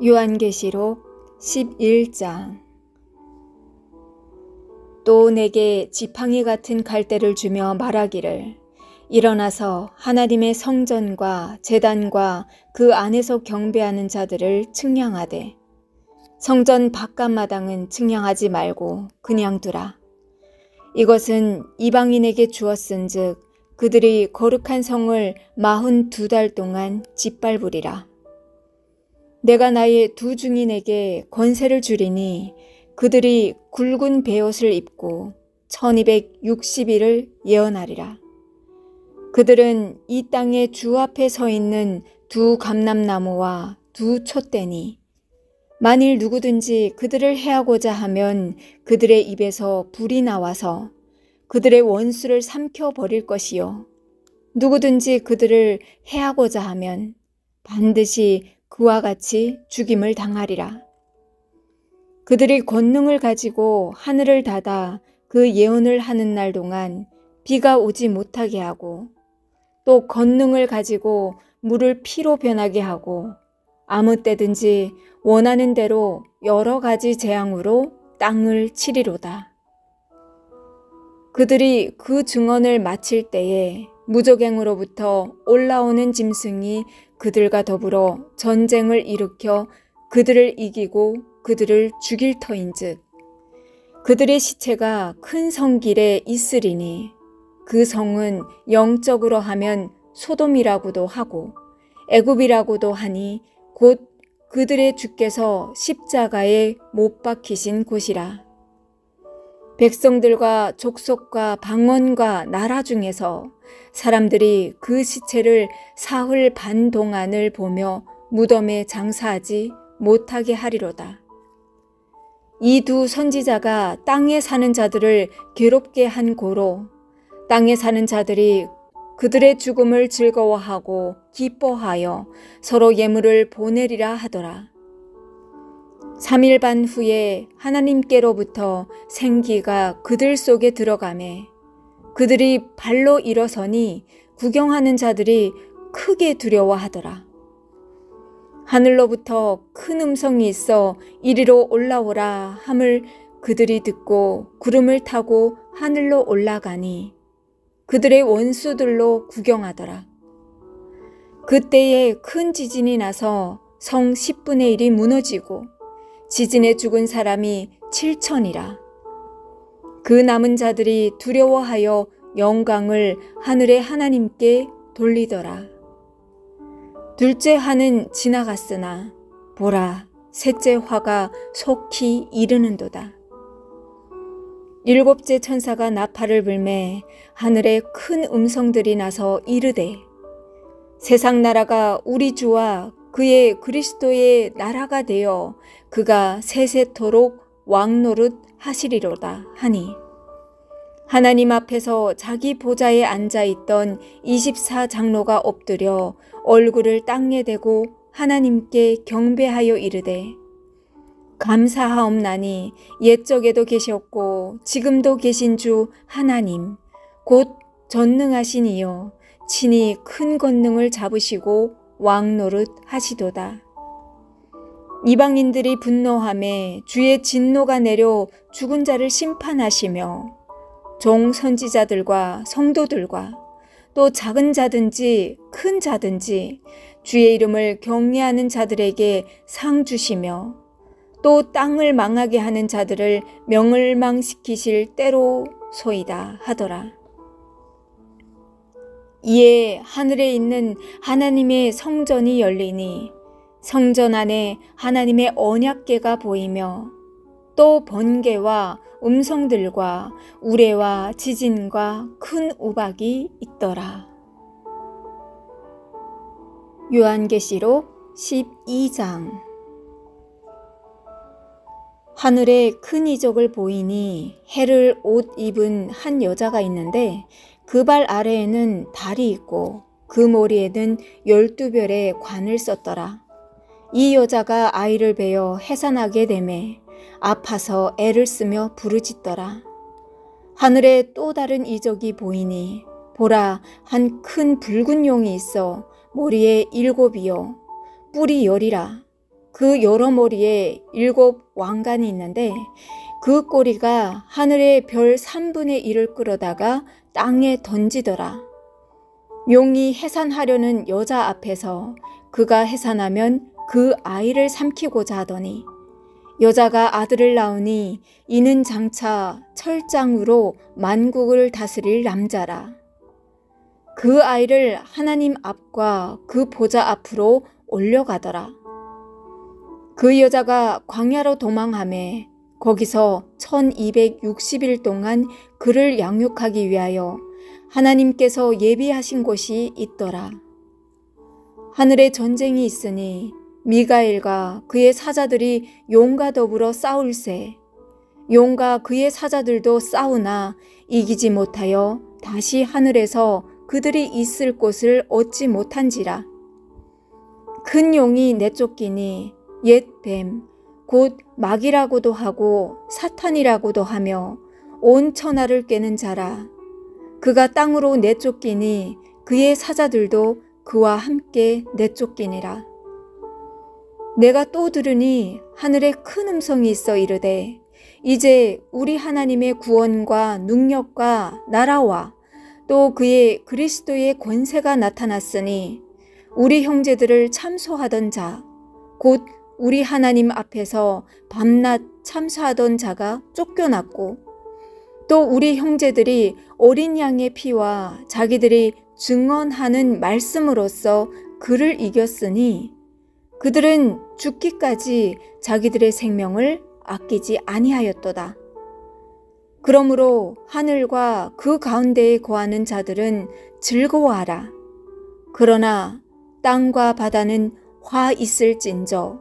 요한계시록 11장. 또 내게 지팡이 같은 갈대를 주며 말하기를 일어나서 하나님의 성전과 제단과 그 안에서 경배하는 자들을 측량하되 성전 바깥마당은 측량하지 말고 그냥 두라. 이것은 이방인에게 주었은즉 그들이 거룩한 성을 42달 동안 짓밟으리라. 내가 나의 2 증인에게 권세를 주리니 그들이 굵은 베옷을 입고 1260일을 예언하리라. 그들은 이 땅의 주 앞에 서 있는 2 감람나무와 2 촛대니 만일 누구든지 그들을 해하고자 하면 그들의 입에서 불이 나와서 그들의 원수를 삼켜버릴 것이요 누구든지 그들을 해하고자 하면 반드시 그와 같이 죽임을 당하리라. 그들이 권능을 가지고 하늘을 닫아 그 예언을 하는 날 동안 비가 오지 못하게 하고, 또 권능을 가지고 물을 피로 변하게 하고, 아무 때든지 원하는 대로 여러 가지 재앙으로 땅을 치리로다. 그들이 그 증언을 마칠 때에 무저갱으로부터 올라오는 짐승이 그들과 더불어 전쟁을 일으켜 그들을 이기고 그들을 죽일 터인즉 그들의 시체가 큰 성길에 있으리니 그 성은 영적으로 하면 소돔이라고도 하고 애굽이라고도 하니 곧 그들의 주께서 십자가에 못 박히신 곳이라. 백성들과 족속과 방언과 나라 중에서 사람들이 그 시체를 사흘 반 동안을 보며 무덤에 장사하지 못하게 하리로다. 이 두 선지자가 땅에 사는 자들을 괴롭게 한 고로 땅에 사는 자들이 그들의 죽음을 즐거워하고 기뻐하여 서로 예물을 보내리라 하더라. 3일 반 후에 하나님께로부터 생기가 그들 속에 들어가매 그들이 발로 일어서니 구경하는 자들이 크게 두려워하더라. 하늘로부터 큰 음성이 있어 이리로 올라오라 함을 그들이 듣고 구름을 타고 하늘로 올라가니 그들의 원수들로 구경하더라. 그때에 큰 지진이 나서 성 10분의 1이 무너지고 지진에 죽은 사람이 7천이라. 그 남은 자들이 두려워하여 영광을 하늘의 하나님께 돌리더라. 둘째 화는 지나갔으나 보라 셋째 화가 속히 이르는도다. 일곱째 천사가 나팔을 불매 하늘에 큰 음성들이 나서 이르되 세상 나라가 우리 주와 그의 그리스도의 나라가 되어 그가 세세토록 왕노릇 하시리로다 하니 하나님 앞에서 자기 보좌에 앉아있던 24장로가 엎드려 얼굴을 땅에 대고 하나님께 경배하여 이르되 감사하옵나니 옛적에도 계셨고 지금도 계신 주 하나님 곧 전능하신 이여 친히 큰 권능을 잡으시고 왕노릇 하시도다. 이방인들이 분노하매 주의 진노가 내려 죽은 자를 심판하시며 종 선지자들과 성도들과 또 작은 자든지 큰 자든지 주의 이름을 경외하는 자들에게 상 주시며 또 땅을 망하게 하는 자들을 명을망시키실 때로소이다 하더라. 이에 하늘에 있는 하나님의 성전이 열리니 성전 안에 하나님의 언약궤가 보이며 또 번개와 음성들과 우레와 지진과 큰 우박이 있더라. 요한계시록 12장. 하늘에 큰 이적을 보이니 해를 옷 입은 한 여자가 있는데 그 발 아래에는 달이 있고 그 머리에는 12별의 관을 썼더라. 이 여자가 아이를 베어 해산하게 되매 아파서 애를 쓰며 부르짖더라. 하늘에 또 다른 이적이 보이니 보라 한 큰 붉은 용이 있어 머리에 7이요 뿔이 10이라. 그 여러 머리에 7 왕관이 있는데 그 꼬리가 하늘의 별 3분의 1을 끌어다가 땅에 던지더라. 용이 해산하려는 여자 앞에서 그가 해산하면 그 아이를 삼키고자 하더니 여자가 아들을 낳으니 이는 장차 철장으로 만국을 다스릴 남자라. 그 아이를 하나님 앞과 그 보좌 앞으로 올려가더라. 그 여자가 광야로 도망하매 거기서 1260일 동안 그를 양육하기 위하여 하나님께서 예비하신 곳이 있더라. 하늘에 전쟁이 있으니 미가엘과 그의 사자들이 용과 더불어 싸울세. 용과 그의 사자들도 싸우나 이기지 못하여 다시 하늘에서 그들이 있을 곳을 얻지 못한지라. 큰 용이 내쫓기니 옛 뱀, 곧 마귀라고도 하고 사탄이라고도 하며 온 천하를 꿰는 자라. 그가 땅으로 내쫓기니 그의 사자들도 그와 함께 내쫓기니라. 내가 또 들으니 하늘에 큰 음성이 있어 이르되 이제 우리 하나님의 구원과 능력과 나라와 또 그의 그리스도의 권세가 나타났으니 우리 형제들을 참소하던 자, 곧 우리 하나님 앞에서 밤낮 참소하던 자가 쫓겨났고 또 우리 형제들이 어린 양의 피와 자기들이 증언하는 말씀으로써 그를 이겼으니 그들은 죽기까지 자기들의 생명을 아끼지 아니하였도다. 그러므로 하늘과 그 가운데에 거하는 자들은 즐거워하라. 그러나 땅과 바다는 화 있을진저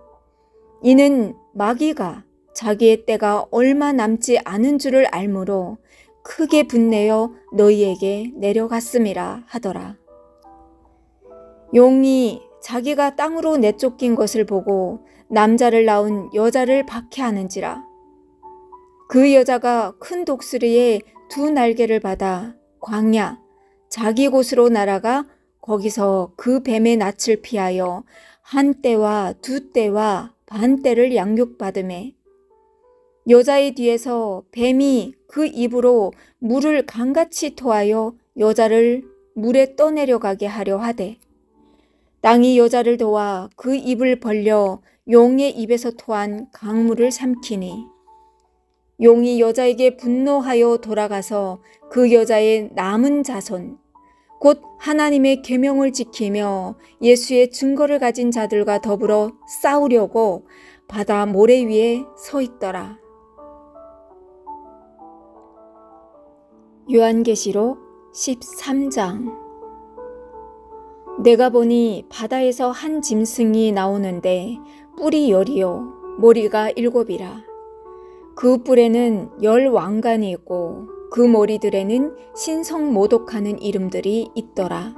이는 마귀가 자기의 때가 얼마 남지 않은 줄을 알므로 크게 분내어 너희에게 내려갔음이라 하더라. 용이 자기가 땅으로 내쫓긴 것을 보고 남자를 낳은 여자를 박해하는지라. 그 여자가 큰 독수리의 두 날개를 받아 광야 자기 곳으로 날아가 거기서 그 뱀의 낯을 피하여 한 떼와 두 떼와 반 떼를 양육받으매 여자의 뒤에서 뱀이 그 입으로 물을 강같이 토하여 여자를 물에 떠내려가게 하려 하되 땅이 여자를 도와 그 입을 벌려 용의 입에서 토한 강물을 삼키니 용이 여자에게 분노하여 돌아가서 그 여자의 남은 자손 곧 하나님의 계명을 지키며 예수의 증거를 가진 자들과 더불어 싸우려고 바다 모래 위에 서 있더라. 요한계시록 13장. 내가 보니 바다에서 한 짐승이 나오는데 뿔이 10이요 머리가 7이라. 그 뿔에는 10 왕관이 있고 그 머리들에는 신성모독하는 이름들이 있더라.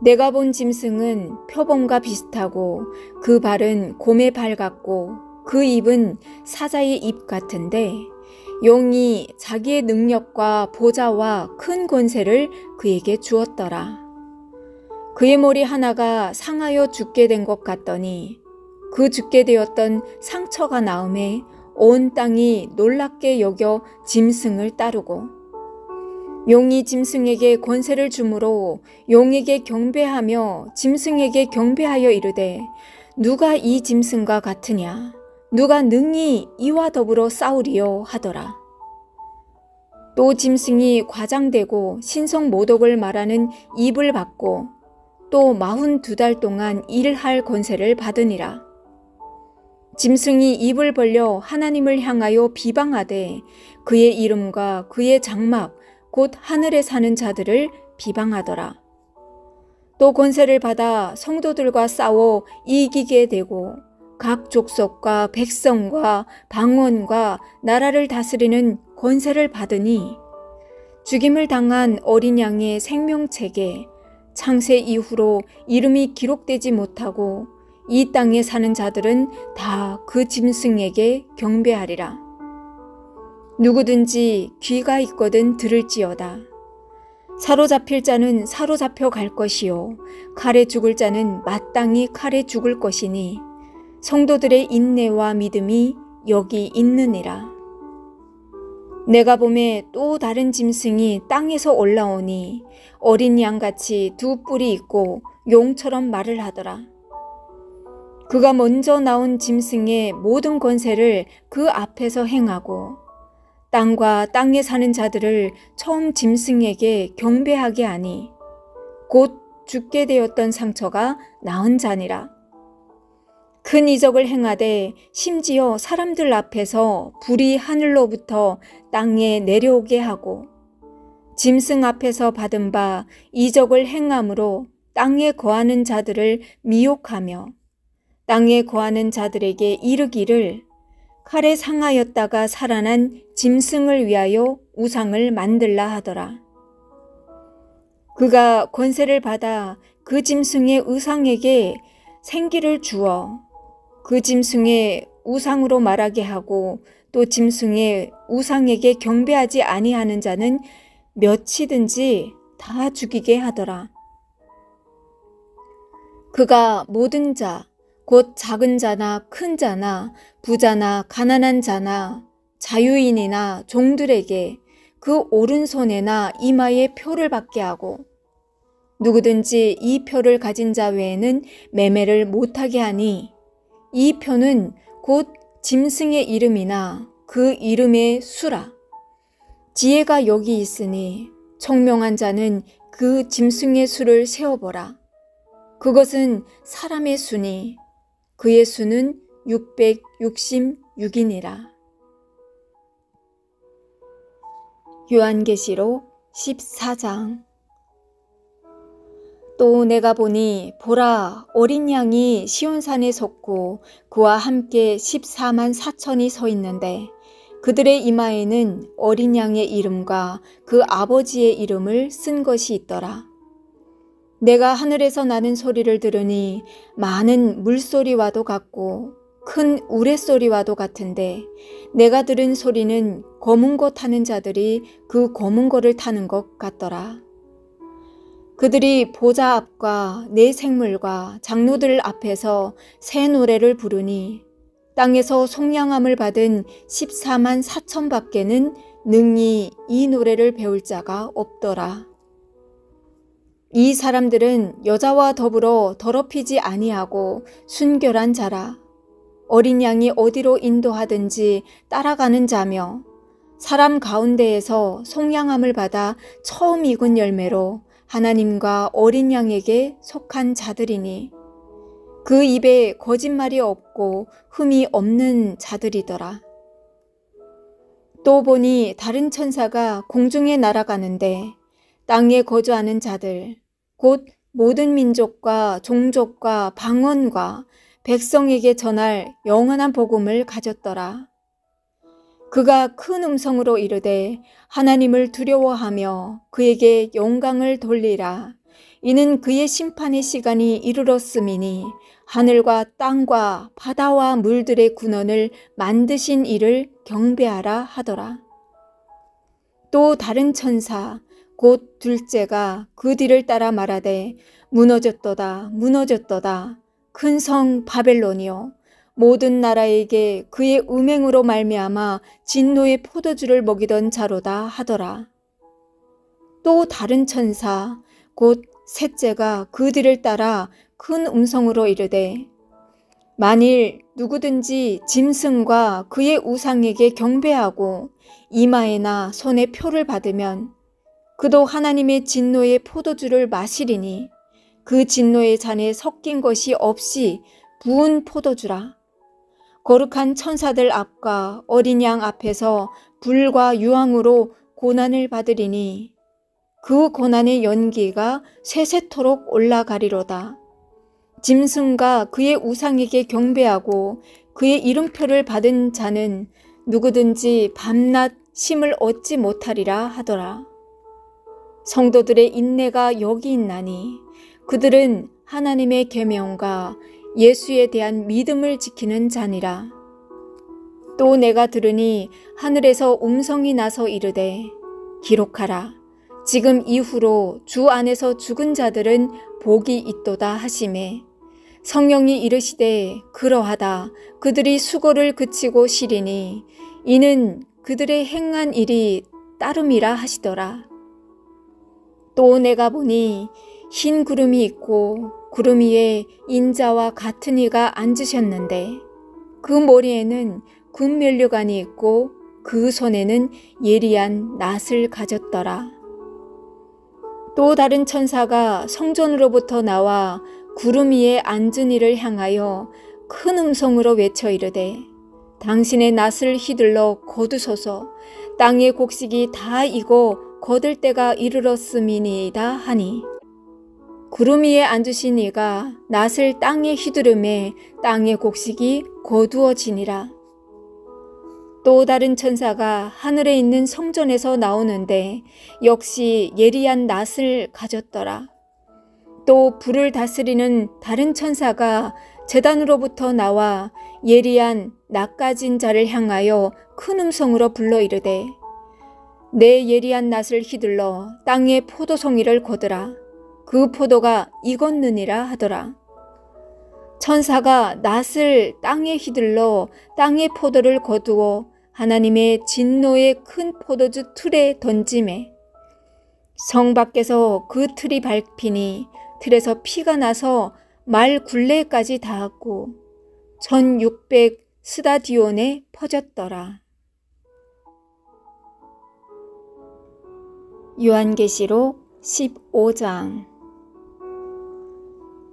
내가 본 짐승은 표범과 비슷하고 그 발은 곰의 발 같고 그 입은 사자의 입 같은데 용이 자기의 능력과 보좌와 큰 권세를 그에게 주었더라. 그의 머리 하나가 상하여 죽게 된 것 같더니 그 죽게 되었던 상처가 나음에 온 땅이 놀랍게 여겨 짐승을 따르고 용이 짐승에게 권세를 주므로 용에게 경배하며 짐승에게 경배하여 이르되 누가 이 짐승과 같으냐 누가 능히 이와 더불어 싸우리요 하더라. 또 짐승이 과장되고 신성모독을 말하는 입을 받고 또 42달 동안 일할 권세를 받으니라. 짐승이 입을 벌려 하나님을 향하여 비방하되 그의 이름과 그의 장막 곧 하늘에 사는 자들을 비방하더라. 또 권세를 받아 성도들과 싸워 이기게 되고 각 족속과 백성과 방언과 나라를 다스리는 권세를 받으니 죽임을 당한 어린 양의 생명책에 창세 이후로 이름이 기록되지 못하고 이 땅에 사는 자들은 다 그 짐승에게 경배하리라. 누구든지 귀가 있거든 들을지어다. 사로잡힐 자는 사로잡혀 갈 것이요 칼에 죽을 자는 마땅히 칼에 죽을 것이니 성도들의 인내와 믿음이 여기 있느니라. 내가 보매 또 다른 짐승이 땅에서 올라오니 어린 양같이 두 뿔이 있고 용처럼 말을 하더라. 그가 먼저 나온 짐승의 모든 권세를 그 앞에서 행하고 땅과 땅에 사는 자들을 처음 짐승에게 경배하게 하니 곧 죽게 되었던 상처가 나은 자니라. 큰 이적을 행하되 심지어 사람들 앞에서 불이 하늘로부터 땅에 내려오게 하고 짐승 앞에서 받은 바 이적을 행함으로 땅에 거하는 자들을 미혹하며 땅에 거하는 자들에게 이르기를 칼에 상하였다가 살아난 짐승을 위하여 우상을 만들라 하더라. 그가 권세를 받아 그 짐승의 우상에게 생기를 주어 그 짐승의 우상으로 말하게 하고 또 짐승의 우상에게 경배하지 아니하는 자는 몇이든지 다 죽이게 하더라. 그가 모든 자, 곧 작은 자나 큰 자나 부자나 가난한 자나 자유인이나 종들에게 그 오른손에나 이마에 표를 받게 하고 누구든지 이 표를 가진 자 외에는 매매를 못하게 하니 이 표는 곧 짐승의 이름이나 그 이름의 수라. 지혜가 여기 있으니 총명한 자는 그 짐승의 수를 세어보라. 그것은 사람의 수니 그의 수는 666이니라. 요한계시록 14장. 또 내가 보니 보라 어린 양이 시온산에 섰고 그와 함께 14만 4천이 서 있는데 그들의 이마에는 어린 양의 이름과 그 아버지의 이름을 쓴 것이 있더라. 내가 하늘에서 나는 소리를 들으니 많은 물소리와도 같고 큰 우레소리와도 같은데 내가 들은 소리는 검은 거 타는 자들이 그 검은 거를 타는 것 같더라. 그들이 보좌 앞과 네 생물과 장로들 앞에서 새 노래를 부르니 땅에서 속량함을 받은 14만 4천 밖에는 능히 이 노래를 배울 자가 없더라. 이 사람들은 여자와 더불어 더럽히지 아니하고 순결한 자라. 어린 양이 어디로 인도하든지 따라가는 자며 사람 가운데에서 속량함을 받아 처음 익은 열매로 하나님과 어린 양에게 속한 자들이니 그 입에 거짓말이 없고 흠이 없는 자들이더라. 또 보니 다른 천사가 공중에 날아가는데 땅에 거주하는 자들 곧 모든 민족과 종족과 방언과 백성에게 전할 영원한 복음을 가졌더라. 그가 큰 음성으로 이르되 하나님을 두려워하며 그에게 영광을 돌리라. 이는 그의 심판의 시간이 이르렀음이니 하늘과 땅과 바다와 물들의 군원을 만드신 이를 경배하라 하더라. 또 다른 천사 곧 둘째가 그 뒤를 따라 말하되 무너졌도다 무너졌도다 큰 성 바벨론이요 모든 나라에게 그의 음행으로 말미암아 진노의 포도주를 먹이던 자로다 하더라. 또 다른 천사 곧 셋째가 그 뒤를 따라 큰 음성으로 이르되 만일 누구든지 짐승과 그의 우상에게 경배하고 이마에나 손에 표를 받으면 그도 하나님의 진노의 포도주를 마시리니 그 진노의 잔에 섞인 것이 없이 부은 포도주라. 거룩한 천사들 앞과 어린 양 앞에서 불과 유황으로 고난을 받으리니 그 고난의 연기가 세세토록 올라가리로다. 짐승과 그의 우상에게 경배하고 그의 이름표를 받은 자는 누구든지 밤낮 쉼을 얻지 못하리라 하더라. 성도들의 인내가 여기 있나니 그들은 하나님의 계명과 예수에 대한 믿음을 지키는 자니라. 또 내가 들으니 하늘에서 음성이 나서 이르되 기록하라. 지금 이후로 주 안에서 죽은 자들은 복이 있도다 하시매 성령이 이르시되 그러하다. 그들이 수고를 그치고 쉬리니 이는 그들의 행한 일이 따름이라 하시더라. 또 내가 보니 흰 구름이 있고 구름 위에 인자와 같은 이가 앉으셨는데 그 머리에는 금면류관이 있고 그 손에는 예리한 낫을 가졌더라. 또 다른 천사가 성전으로부터 나와 구름 위에 앉은 이를 향하여 큰 음성으로 외쳐 이르되 당신의 낫을 휘둘러 거두소서. 땅의 곡식이 다 익어 거둘 때가 이르렀음이니이다 하니 구름 위에 앉으신 이가 낫을 땅에 휘두르매 땅의 곡식이 거두어지니라. 또 다른 천사가 하늘에 있는 성전에서 나오는데 역시 예리한 낫을 가졌더라. 또 불을 다스리는 다른 천사가 제단으로부터 나와 예리한 낯가진 자를 향하여 큰 음성으로 불러 이르되 내 예리한 낫을 휘둘러 땅에 포도송이를 거두라. 그 포도가 익었느니라 하더라. 천사가 낫을 땅에 휘둘러 땅의 포도를 거두어 하나님의 진노의 큰 포도주 틀에 던지매 성 밖에서 그 틀이 밟히니 틀에서 피가 나서 말 굴레까지 닿았고 1600 스타디온에 퍼졌더라. 요한계시록 15장.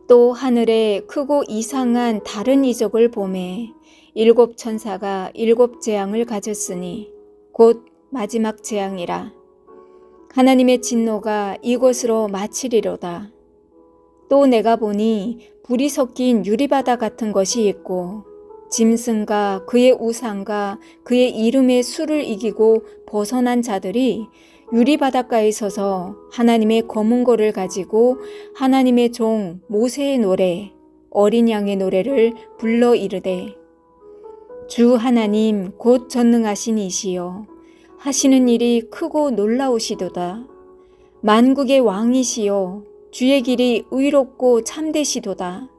또 하늘에 크고 이상한 다른 이적을 보매 7 천사가 7 재앙을 가졌으니 곧 마지막 재앙이라. 하나님의 진노가 이곳으로 마치리로다. 또 내가 보니 불이 섞인 유리바다 같은 것이 있고 짐승과 그의 우상과 그의 이름의 수를 이기고 벗어난 자들이 유리바닷가에 서서 하나님의 검은 고를 가지고 하나님의 종 모세의 노래, 어린 양의 노래를 불러 이르되 주 하나님 곧 전능하신 이시여 하시는 일이 크고 놀라우시도다. 만국의 왕이시여 주의 길이 의롭고 참되시도다.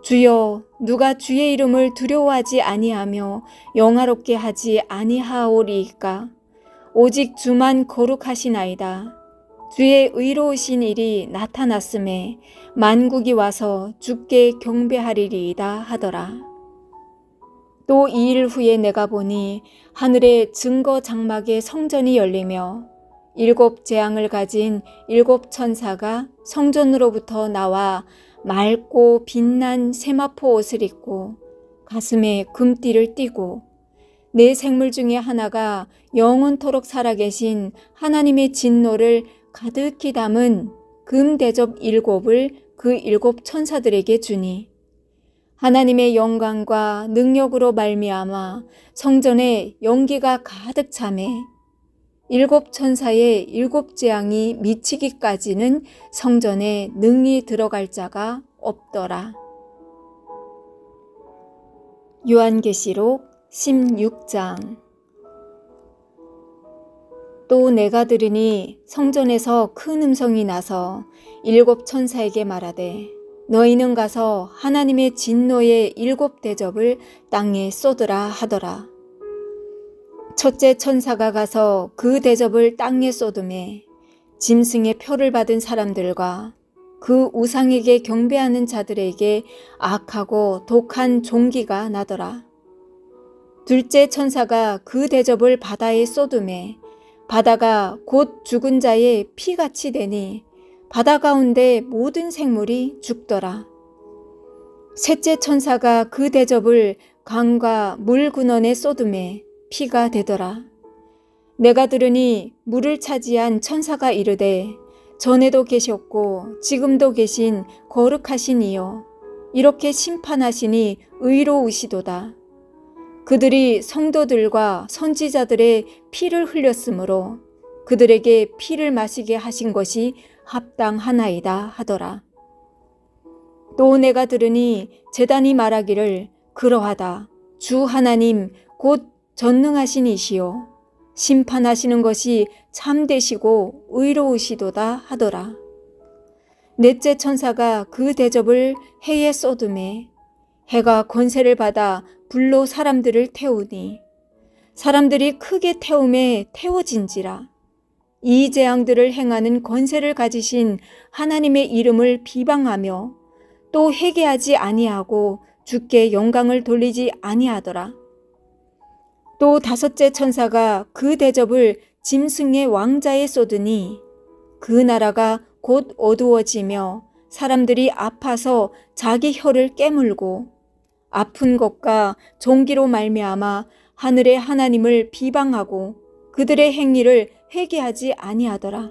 주여 누가 주의 이름을 두려워하지 아니하며 영화롭게 하지 아니하오리이까. 오직 주만 거룩하시나이다. 주의 의로우신 일이 나타났음에 만국이 와서 주께 경배하리리이다 하더라. 또 2일 후에 내가 보니 하늘의 증거 장막의 성전이 열리며 7 재앙을 가진 7 천사가 성전으로부터 나와 맑고 빛난 세마포 옷을 입고 가슴에 금띠를 띠고 네 생물 중에 하나가 영원토록 살아계신 하나님의 진노를 가득히 담은 금 대접 7을 그 7 천사들에게 주니 하나님의 영광과 능력으로 말미암아 성전에 연기가 가득 차매 7 천사의 7 재앙이 미치기까지는 성전에 능히 들어갈 자가 없더라. 요한계시록 16장. 또 내가 들으니 성전에서 큰 음성이 나서 7 천사에게 말하되 너희는 가서 하나님의 진노의 7 대접을 땅에 쏟으라 하더라. 첫째 천사가 가서 그 대접을 땅에 쏟음에 짐승의 표를 받은 사람들과 그 우상에게 경배하는 자들에게 악하고 독한 종기가 나더라. 둘째 천사가 그 대접을 바다에 쏟음에 바다가 곧 죽은 자의 피같이 되니 바다 가운데 모든 생물이 죽더라. 셋째 천사가 그 대접을 강과 물 근원에 쏟음에 피가 되더라. 내가 들으니 물을 차지한 천사가 이르되 전에도 계셨고 지금도 계신 거룩하신 이여 이렇게 심판하시니 의로우시도다. 그들이 성도들과 선지자들의 피를 흘렸으므로 그들에게 피를 마시게 하신 것이 합당하나이다 하더라. 또 내가 들으니 제단이 말하기를 그러하다. 주 하나님 곧 전능하신 이시요 심판하시는 것이 참되시고 의로우시도다 하더라. 넷째 천사가 그 대접을 해에 쏟음에 해가 권세를 받아 불로 사람들을 태우니 사람들이 크게 태움에 태워진지라. 이 재앙들을 행하는 권세를 가지신 하나님의 이름을 비방하며 또 회개하지 아니하고 주께 영광을 돌리지 아니하더라. 또 다섯째 천사가 그 대접을 짐승의 왕자에 쏟으니 그 나라가 곧 어두워지며 사람들이 아파서 자기 혀를 깨물고 아픈 것과 종기로 말미암아 하늘의 하나님을 비방하고 그들의 행위를 회개하지 아니하더라.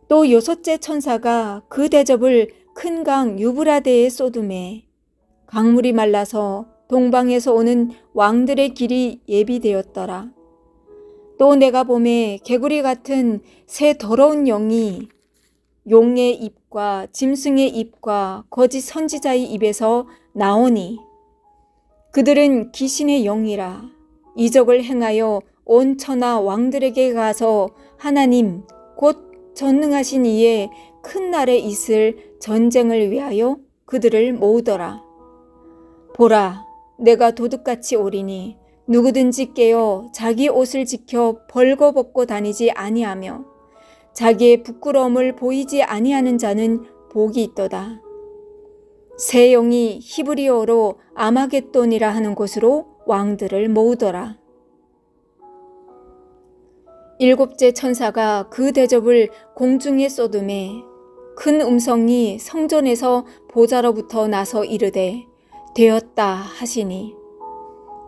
또 여섯째 천사가 그 대접을 큰 강 유브라데에 쏟음에 강물이 말라서 동방에서 오는 왕들의 길이 예비되었더라. 또 내가 보매 개구리 같은 새 더러운 영이 용의 입과 짐승의 입과 거짓 선지자의 입에서 나오니 그들은 귀신의 영이라. 이적을 행하여 온 천하 왕들에게 가서 하나님 곧 전능하신 이의 큰 날에 있을 전쟁을 위하여 그들을 모으더라. 보라, 내가 도둑같이 오리니 누구든지 깨어 자기 옷을 지켜 벌거벗고 다니지 아니하며 자기의 부끄러움을 보이지 아니하는 자는 복이 있도다. 새 영이 히브리어로 아마겟돈이라 하는 곳으로 왕들을 모으더라. 일곱째 천사가 그 대접을 공중에 쏟음에 큰 음성이 성전에서 보좌로부터 나서 이르되 되었다 하시니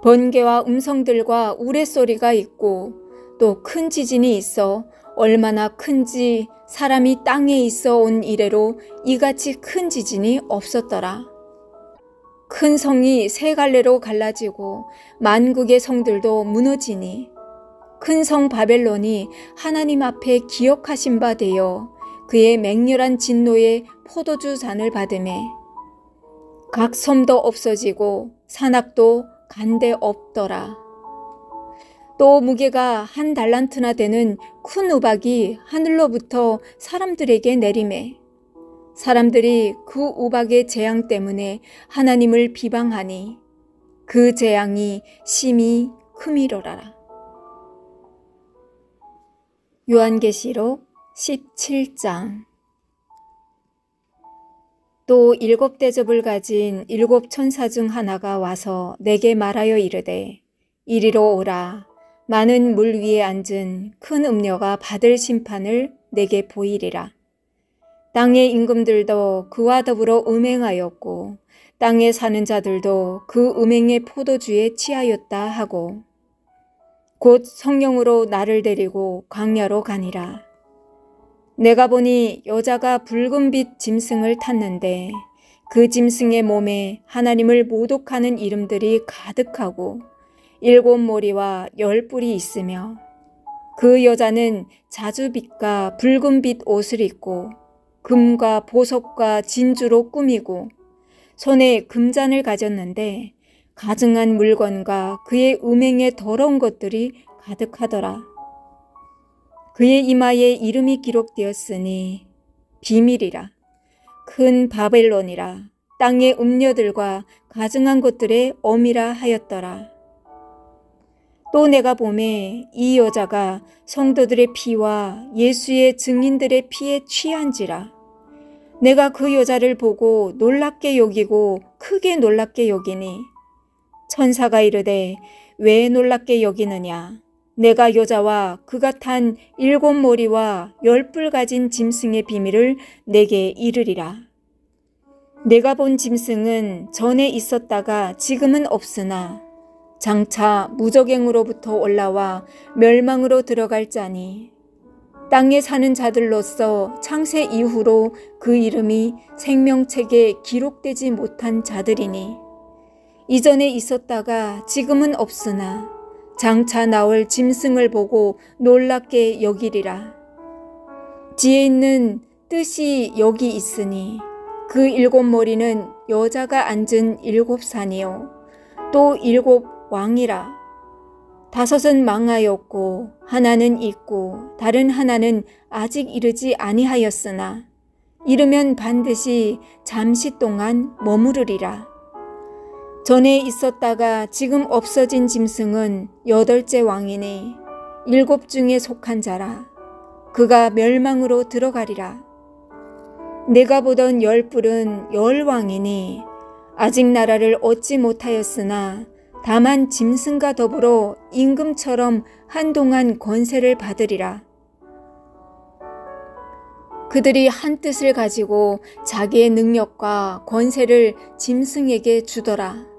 번개와 음성들과 우레소리가 있고 또 큰 지진이 있어 얼마나 큰지 사람이 땅에 있어 온 이래로 이같이 큰 지진이 없었더라. 큰 성이 세 갈래로 갈라지고 만국의 성들도 무너지니 큰 성 바벨론이 하나님 앞에 기억하신 바 되어 그의 맹렬한 진노의 포도주 잔을 받음에 각 섬도 없어지고 산악도 간데 없더라. 또 무게가 한 달란트나 되는 큰 우박이 하늘로부터 사람들에게 내리매 사람들이 그 우박의 재앙 때문에 하나님을 비방하니 그 재앙이 심히 크미로라. 요한계시록 17장. 또 일곱 대접을 가진 일곱 천사 중 하나가 와서 내게 말하여 이르되 이리로 오라. 많은 물 위에 앉은 큰 음녀가 받을 심판을 내게 보이리라. 땅의 임금들도 그와 더불어 음행하였고 땅에 사는 자들도 그 음행의 포도주에 취하였다 하고 곧 성령으로 나를 데리고 광야로 가니라. 내가 보니 여자가 붉은 빛 짐승을 탔는데 그 짐승의 몸에 하나님을 모독하는 이름들이 가득하고 7 머리와 10 뿔이 있으며 그 여자는 자주빛과 붉은 빛 옷을 입고 금과 보석과 진주로 꾸미고 손에 금잔을 가졌는데 가증한 물건과 그의 음행의 더러운 것들이 가득하더라. 그의 이마에 이름이 기록되었으니 비밀이라. 큰 바벨론이라. 땅의 음녀들과 가증한 것들의 어미라 하였더라. 또 내가 보매 이 여자가 성도들의 피와 예수의 증인들의 피에 취한지라. 내가 그 여자를 보고 놀랍게 여기고 크게 놀랍게 여기니 천사가 이르되 왜 놀랍게 여기느냐. 내가 여자와 그가 탄 7 머리와 10 뿔 가진 짐승의 비밀을 내게 이르리라. 내가 본 짐승은 전에 있었다가 지금은 없으나 장차 무저갱으로부터 올라와 멸망으로 들어갈 자니 땅에 사는 자들로서 창세 이후로 그 이름이 생명책에 기록되지 못한 자들이니 이전에 있었다가 지금은 없으나 장차 나올 짐승을 보고 놀랍게 여기리라. 지혜 있는 뜻이 여기 있으니 그 7 머리는 여자가 앉은 7 산이요 또 7 왕이라. 5은 망하였고 하나는 있고 다른 하나는 아직 이르지 아니하였으나 이르면 반드시 잠시 동안 머무르리라. 전에 있었다가 지금 없어진 짐승은 8째 왕이니 7 중에 속한 자라. 그가 멸망으로 들어가리라. 내가 보던 10 뿔은 10 왕이니 아직 나라를 얻지 못하였으나 다만 짐승과 더불어 임금처럼 한동안 권세를 받으리라. 그들이 한 뜻을 가지고 자기의 능력과 권세를 짐승에게 주더라.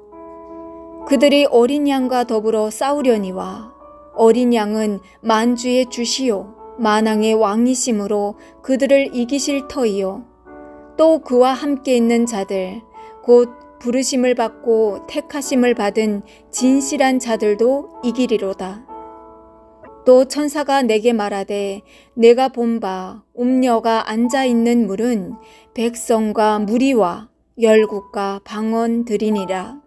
그들이 어린 양과 더불어 싸우려니와 어린 양은 만주의 주시요 만왕의 왕이심으로 그들을 이기실 터이요 또 그와 함께 있는 자들 곧 부르심을 받고 택하심을 받은 진실한 자들도 이기리로다. 또 천사가 내게 말하되 내가 본 바 음녀가 앉아있는 물은 백성과 무리와 열국과 방언들이니라.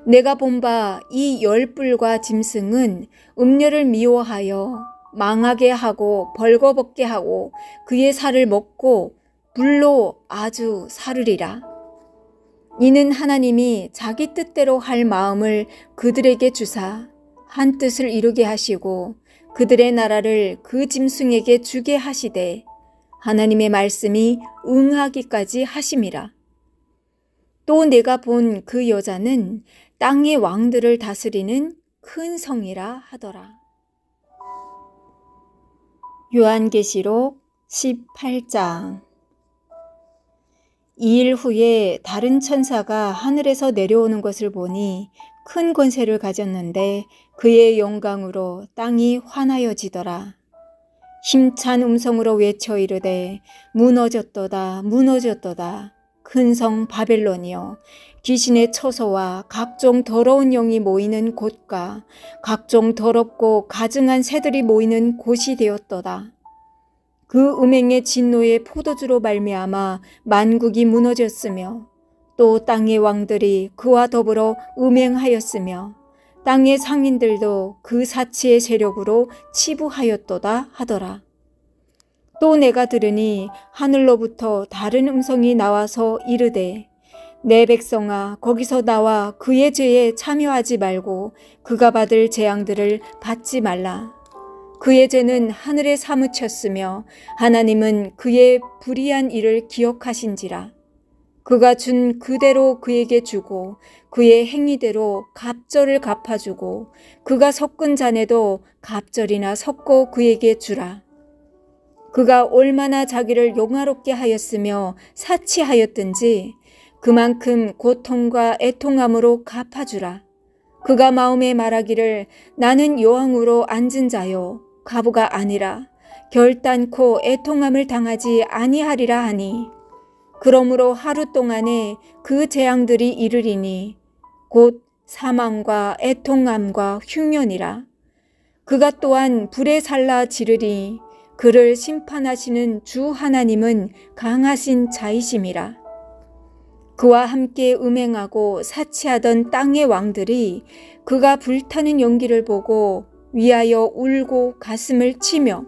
내가 본 바 이 열불과 짐승은 음녀를 미워하여 망하게 하고 벌거벗게 하고 그의 살을 먹고 불로 아주 사르리라. 이는 하나님이 자기 뜻대로 할 마음을 그들에게 주사 한 뜻을 이루게 하시고 그들의 나라를 그 짐승에게 주게 하시되 하나님의 말씀이 응하기까지 하심이라. 또 내가 본 그 여자는 땅의 왕들을 다스리는 큰 성이라 하더라. 요한계시록 18장. 2일 후에 다른 천사가 하늘에서 내려오는 것을 보니 큰 권세를 가졌는데 그의 영광으로 땅이 환하여지더라. 힘찬 음성으로 외쳐 이르되 무너졌도다 무너졌도다 큰 성 바벨론이여 귀신의 처소와 각종 더러운 영이 모이는 곳과 각종 더럽고 가증한 새들이 모이는 곳이 되었도다. 그 음행의 진노의 포도주로 말미암아 만국이 무너졌으며 또 땅의 왕들이 그와 더불어 음행하였으며 땅의 상인들도 그 사치의 세력으로 치부하였도다 하더라. 또 내가 들으니 하늘로부터 다른 음성이 나와서 이르되 내 백성아 거기서 나와 그의 죄에 참여하지 말고 그가 받을 재앙들을 받지 말라. 그의 죄는 하늘에 사무쳤으며 하나님은 그의 불의한 일을 기억하신지라. 그가 준 그대로 그에게 주고 그의 행위대로 갑절을 갚아주고 그가 섞은 잔에도 갑절이나 섞어 그에게 주라. 그가 얼마나 자기를 영화롭게 하였으며 사치하였든지 그만큼 고통과 애통함으로 갚아주라. 그가 마음에 말하기를 나는 여왕으로 앉은 자요 과부가 아니라 결단코 애통함을 당하지 아니하리라 하니 그러므로 하루 동안에 그 재앙들이 이르리니 곧 사망과 애통함과 흉년이라. 그가 또한 불에 살라 지르리 그를 심판하시는 주 하나님은 강하신 자이심이라. 그와 함께 음행하고 사치하던 땅의 왕들이 그가 불타는 연기를 보고 위하여 울고 가슴을 치며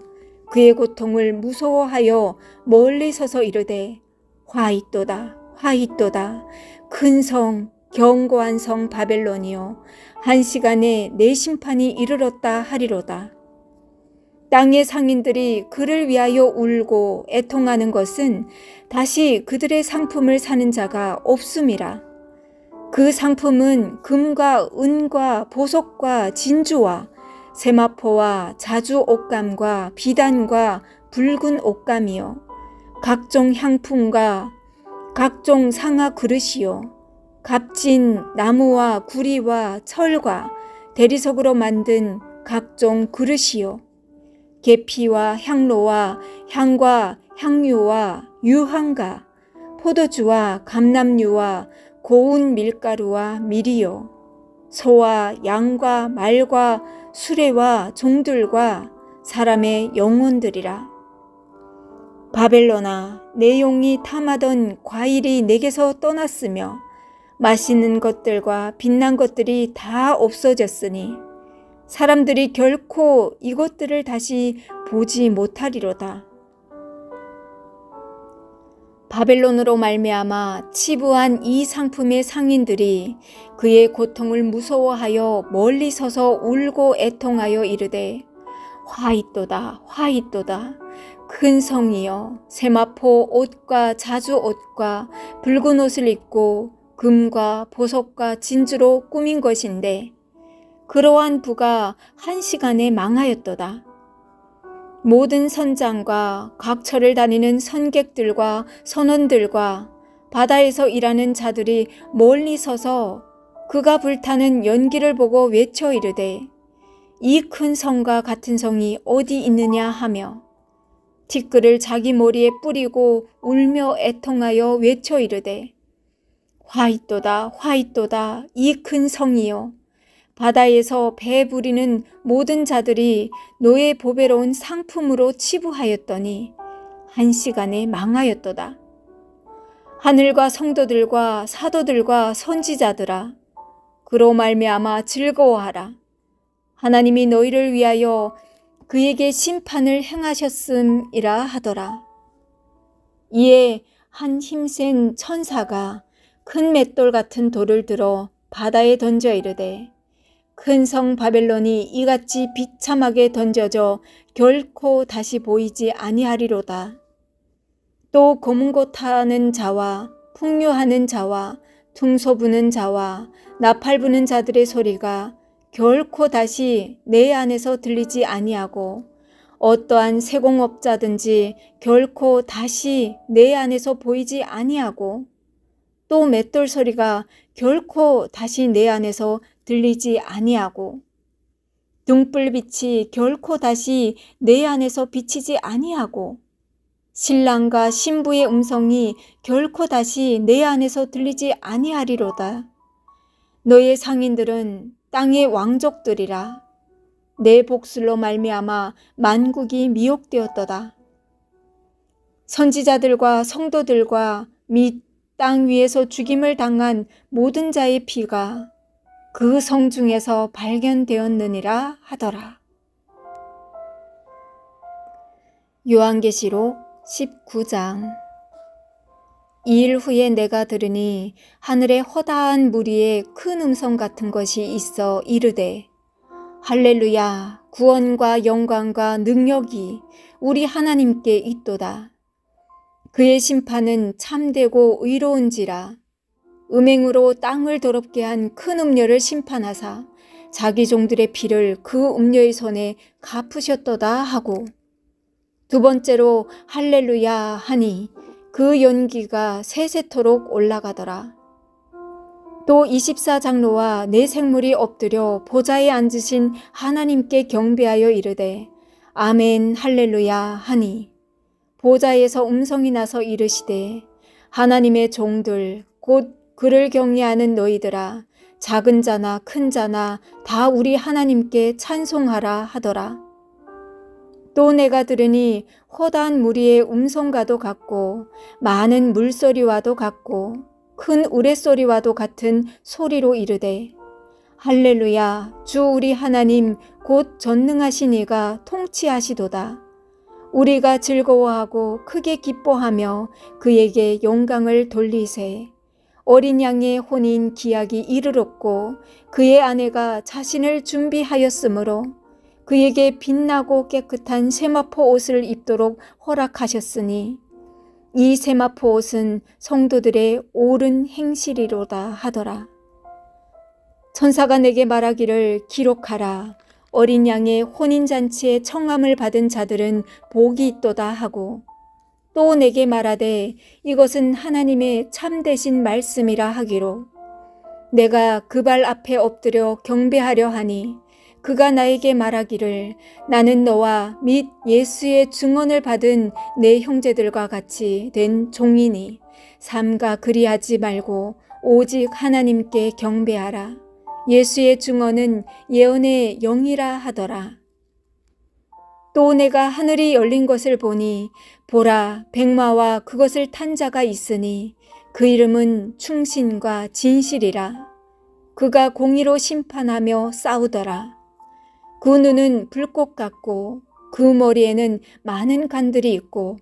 그의 고통을 무서워하여 멀리 서서 이르되 화 있도다 화 있도다 큰 성 견고한 성 바벨론이여 한 시간에 내 심판이 이르렀다 하리로다. 땅의 상인들이 그를 위하여 울고 애통하는 것은 다시 그들의 상품을 사는 자가 없음이라. 그 상품은 금과 은과 보석과 진주와 세마포와 자주 옷감과 비단과 붉은 옷감이요 각종 향품과 각종 상아 그릇이요 값진 나무와 구리와 철과 대리석으로 만든 각종 그릇이요 계피와 향로와 향과 향유와 유황과 포도주와 감람유와 고운 밀가루와 밀이요 소와 양과 말과 수레와 종들과 사람의 영혼들이라. 바벨론아 내 영이 탐하던 과일이 내게서 떠났으며 맛있는 것들과 빛난 것들이 다 없어졌으니 사람들이 결코 이것들을 다시 보지 못하리로다. 바벨론으로 말미암아 치부한 이 상품의 상인들이 그의 고통을 무서워하여 멀리 서서 울고 애통하여 이르되 화 있도다 화 있도다 큰 성이여 세마포 옷과 자주 옷과 붉은 옷을 입고 금과 보석과 진주로 꾸민 것인데 그러한 부가 한 시간에 망하였도다. 모든 선장과 각처를 다니는 선객들과 선원들과 바다에서 일하는 자들이 멀리 서서 그가 불타는 연기를 보고 외쳐 이르되 이 큰 성과 같은 성이 어디 있느냐 하며 티끌을 자기 머리에 뿌리고 울며 애통하여 외쳐 이르되 화 있도다 화 있도다 이 큰 성이요 바다에서 배 부리는 모든 자들이 노의 보배로운 상품으로 치부하였더니 한시간에 망하였도다. 하늘과 성도들과 사도들과 선지자들아, 그로 말미암아 즐거워하라. 하나님이 너희를 위하여 그에게 심판을 행하셨음이라 하더라. 이에 한 힘센 천사가 큰 맷돌 같은 돌을 들어 바다에 던져 이르되, 큰 성 바벨론이 이같이 비참하게 던져져 결코 다시 보이지 아니하리로다. 또 검은 곳 타는 자와 풍류하는 자와 퉁소 부는 자와 나팔 부는 자들의 소리가 결코 다시 내 안에서 들리지 아니하고, 어떠한 세공업자든지 결코 다시 내 안에서 보이지 아니하고, 또 맷돌 소리가 결코 다시 내 안에서 들리지 아니하고, 등불빛이 결코 다시 내 안에서 비치지 아니하고, 신랑과 신부의 음성이 결코 다시 내 안에서 들리지 아니하리로다. 너의 상인들은 땅의 왕족들이라. 내 복술로 말미암아 만국이 미혹되었도다. 선지자들과 성도들과 및 땅 위에서 죽임을 당한 모든 자의 피가 그 성 중에서 발견되었느니라 하더라. 요한계시록 19장. 2일 후에 내가 들으니 하늘에 허다한 무리의 큰 음성 같은 것이 있어 이르되, 할렐루야, 구원과 영광과 능력이 우리 하나님께 있도다. 그의 심판은 참되고 의로운지라. 음행으로 땅을 더럽게 한 큰 음녀를 심판하사 자기 종들의 피를 그 음녀의 손에 갚으셨도다 하고, 두 번째로 할렐루야 하니 그 연기가 세세토록 올라가더라. 또 24장로와 네 생물이 엎드려 보좌에 앉으신 하나님께 경배하여 이르되, 아멘 할렐루야 하니, 보좌에서 음성이 나서 이르시되, 하나님의 종들 곧 그를 경외하는 너희들아, 작은 자나 큰 자나 다 우리 하나님께 찬송하라 하더라. 또 내가 들으니 허다한 무리의 음성과도 같고 많은 물소리와도 같고 큰 우레소리와도 같은 소리로 이르되, 할렐루야, 주 우리 하나님 곧 전능하신 이가 통치하시도다. 우리가 즐거워하고 크게 기뻐하며 그에게 영광을 돌리세. 어린 양의 혼인 기약이 이르렀고 그의 아내가 자신을 준비하였으므로 그에게 빛나고 깨끗한 세마포 옷을 입도록 허락하셨으니, 이 세마포 옷은 성도들의 옳은 행실이로다 하더라. 천사가 내게 말하기를, 기록하라. 어린 양의 혼인잔치에 청함을 받은 자들은 복이 있도다 하고, 또 내게 말하되 이것은 하나님의 참되신 말씀이라 하기로, 내가 그 발 앞에 엎드려 경배하려 하니 그가 나에게 말하기를, 나는 너와 및 예수의 증언을 받은 내 형제들과 같이 된 종이니 삼가 그리하지 말고 오직 하나님께 경배하라. 예수의 증언은 예언의 영이라 하더라. 또 내가 하늘이 열린 것을 보니 보라, 백마와 그것을 탄 자가 있으니 그 이름은 충신과 진실이라. 그가 공의로 심판하며 싸우더라. 그 눈은 불꽃 같고 그 머리에는 많은 관들이 있고,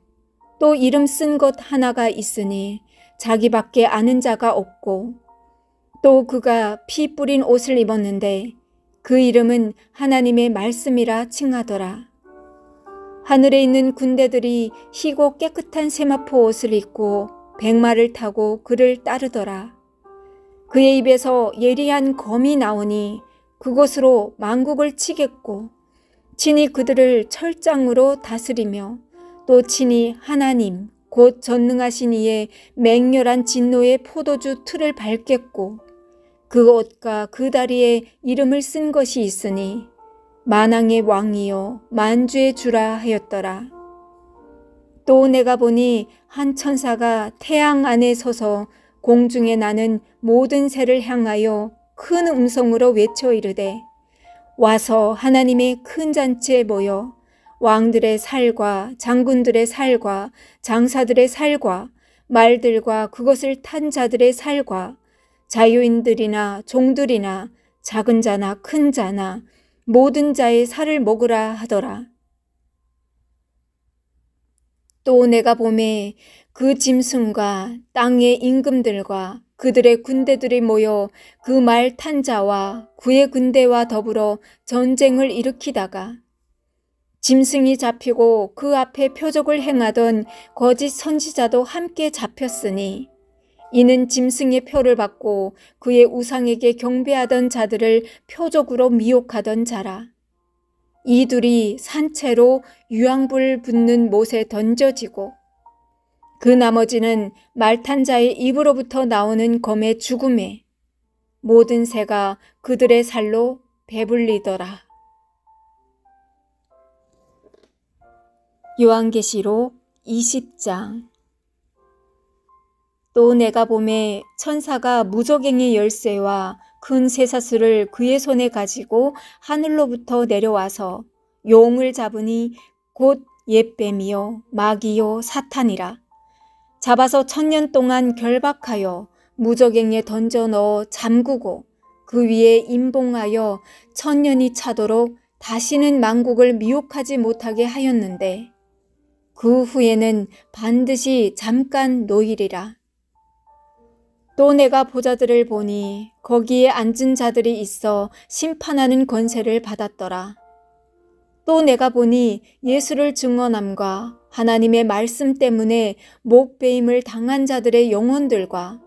또 이름 쓴 것 하나가 있으니 자기밖에 아는 자가 없고, 또 그가 피 뿌린 옷을 입었는데 그 이름은 하나님의 말씀이라 칭하더라. 하늘에 있는 군대들이 희고 깨끗한 세마포 옷을 입고 백마를 타고 그를 따르더라. 그의 입에서 예리한 검이 나오니 그곳으로 만국을 치겠고, 친히 그들을 철장으로 다스리며 또 친히 하나님 곧 전능하신 이의 맹렬한 진노의 포도주 틀을 밟겠고, 그 옷과 그 다리에 이름을 쓴 것이 있으니 만왕의 왕이요 만주의 주라 하였더라. 또 내가 보니 한 천사가 태양 안에 서서 공중에 나는 모든 새를 향하여 큰 음성으로 외쳐 이르되 와서 하나님의 큰 잔치에 모여 왕들의 살과 장군들의 살과 장사들의 살과 말들과 그것을 탄 자들의 살과 자유인들이나 종들이나 작은 자나 큰 자나 모든 자의 살을 먹으라 하더라. 또 내가 보매 그 짐승과 땅의 임금들과 그들의 군대들이 모여 그 말 탄 자와 그의 군대와 더불어 전쟁을 일으키다가 짐승이 잡히고 그 앞에 표적을 행하던 거짓 선지자도 함께 잡혔으니 이는 짐승의 표를 받고 그의 우상에게 경배하던 자들을 표적으로 미혹하던 자라. 이 둘이 산채로 유황불 붙는 못에 던져지고 그 나머지는 말탄 자의 입으로부터 나오는 검의 죽음에 모든 새가 그들의 살로 배불리더라. 요한계시록 20장. 또 내가 보매 천사가 무저갱의 열쇠와 큰 쇠사슬을 그의 손에 가지고 하늘로부터 내려와서 용을 잡으니 곧 옛뱀이요 마귀요 사탄이라. 잡아서 1000년 동안 결박하여 무저갱에 던져 넣어 잠그고 그 위에 임봉하여 1000년이 차도록 다시는 만국을 미혹하지 못하게 하였는데 그 후에는 반드시 잠깐 노이리라. 또 내가 보자들을 보니 거기에 앉은 자들이 있어 심판하는 권세를 받았더라. 또 내가 보니 예수를 증언함과 하나님의 말씀 때문에 목베임을 당한 자들의 영혼들과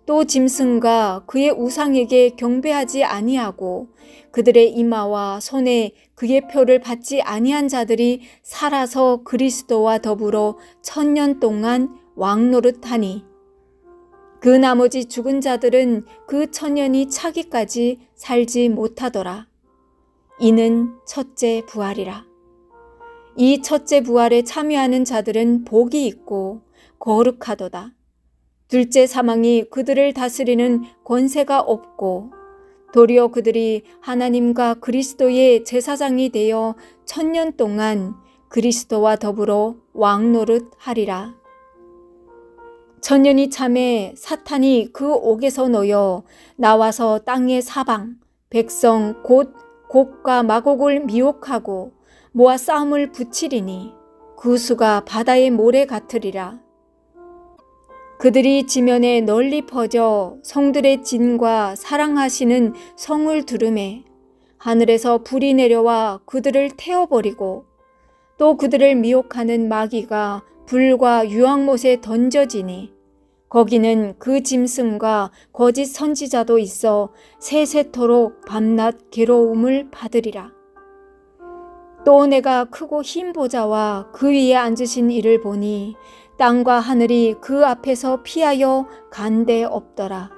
또 짐승과 그의 우상에게 경배하지 아니하고 그들의 이마와 손에 그의 표를 받지 아니한 자들이 살아서 그리스도와 더불어 1000년 동안 왕노릇하니 그 나머지 죽은 자들은 그 1000년이 차기까지 살지 못하더라. 이는 첫째 부활이라. 이 첫째 부활에 참여하는 자들은 복이 있고 거룩하도다. 둘째 사망이 그들을 다스리는 권세가 없고 도리어 그들이 하나님과 그리스도의 제사장이 되어 1000년 동안 그리스도와 더불어 왕노릇하리라. 1000년이 참에 사탄이 그 옥에서 놓여 나와서 땅의 사방 백성 곧 곡과 마곡을 미혹하고 모아 싸움을 붙이리니 그 수가 바다의 모래 같으리라. 그들이 지면에 널리 퍼져 성들의 진과 사랑하시는 성을 두르매 하늘에서 불이 내려와 그들을 태워버리고 또 그들을 미혹하는 마귀가 불과 유황못에 던져지니 거기는 그 짐승과 거짓 선지자도 있어 세세토록 밤낮 괴로움을 받으리라. 또 내가 크고 흰 보좌와 그 위에 앉으신 이를 보니 땅과 하늘이 그 앞에서 피하여 간데 없더라.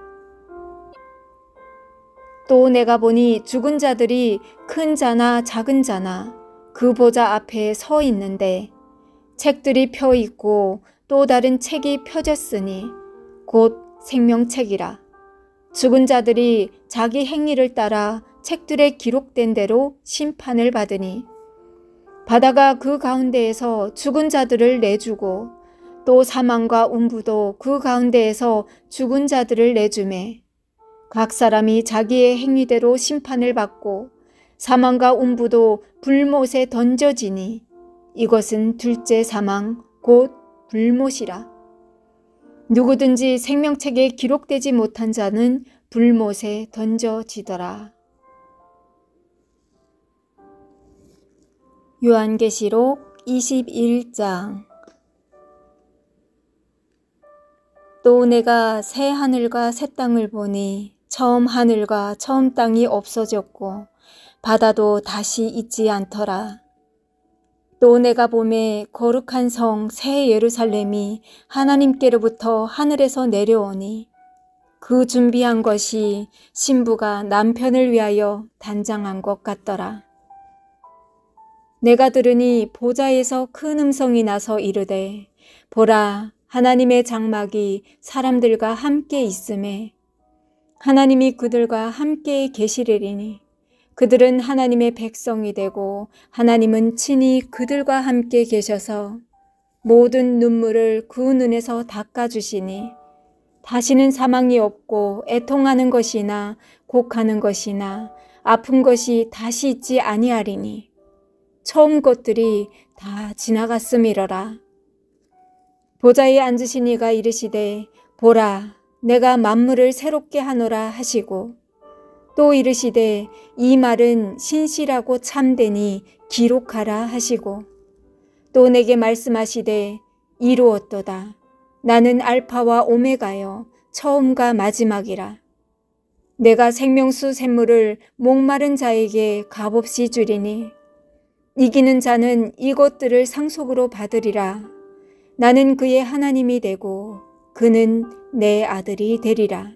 또 내가 보니 죽은 자들이 큰 자나 작은 자나 그 보좌 앞에 서 있는데 책들이 펴 있고 또 다른 책이 펴졌으니 곧 생명책이라. 죽은 자들이 자기 행위를 따라 책들에 기록된 대로 심판을 받으니 바다가 그 가운데에서 죽은 자들을 내주고 또 사망과 운부도 그 가운데에서 죽은 자들을 내주매 각 사람이 자기의 행위대로 심판을 받고 사망과 운부도 불못에 던져지니 이것은 둘째 사망 곧 불못이라. 누구든지 생명책에 기록되지 못한 자는 불못에 던져지더라. 요한계시록 21장. 또 내가 새 하늘과 새 땅을 보니 처음 하늘과 처음 땅이 없어졌고 바다도 다시 있지 않더라. 또 내가 보매 거룩한 성 새 예루살렘이 하나님께로부터 하늘에서 내려오니 그 준비한 것이 신부가 남편을 위하여 단장한 것 같더라. 내가 들으니 보좌에서 큰 음성이 나서 이르되 보라 하나님의 장막이 사람들과 함께 있음에 하나님이 그들과 함께 계시리니 그들은 하나님의 백성이 되고 하나님은 친히 그들과 함께 계셔서 모든 눈물을 그 눈에서 닦아주시니 다시는 사망이 없고 애통하는 것이나 곡하는 것이나 아픈 것이 다시 있지 아니하리니 처음 것들이 다 지나갔음이러라. 보좌에 앉으신 이가 이르시되 보라 내가 만물을 새롭게 하노라 하시고 또 이르시되 이 말은 신실하고 참되니 기록하라 하시고 또 내게 말씀하시되 이루었도다. 나는 알파와 오메가여 처음과 마지막이라. 내가 생명수 샘물을 목마른 자에게 값없이 주리니 이기는 자는 이것들을 상속으로 받으리라. 나는 그의 하나님이 되고 그는 내 아들이 되리라.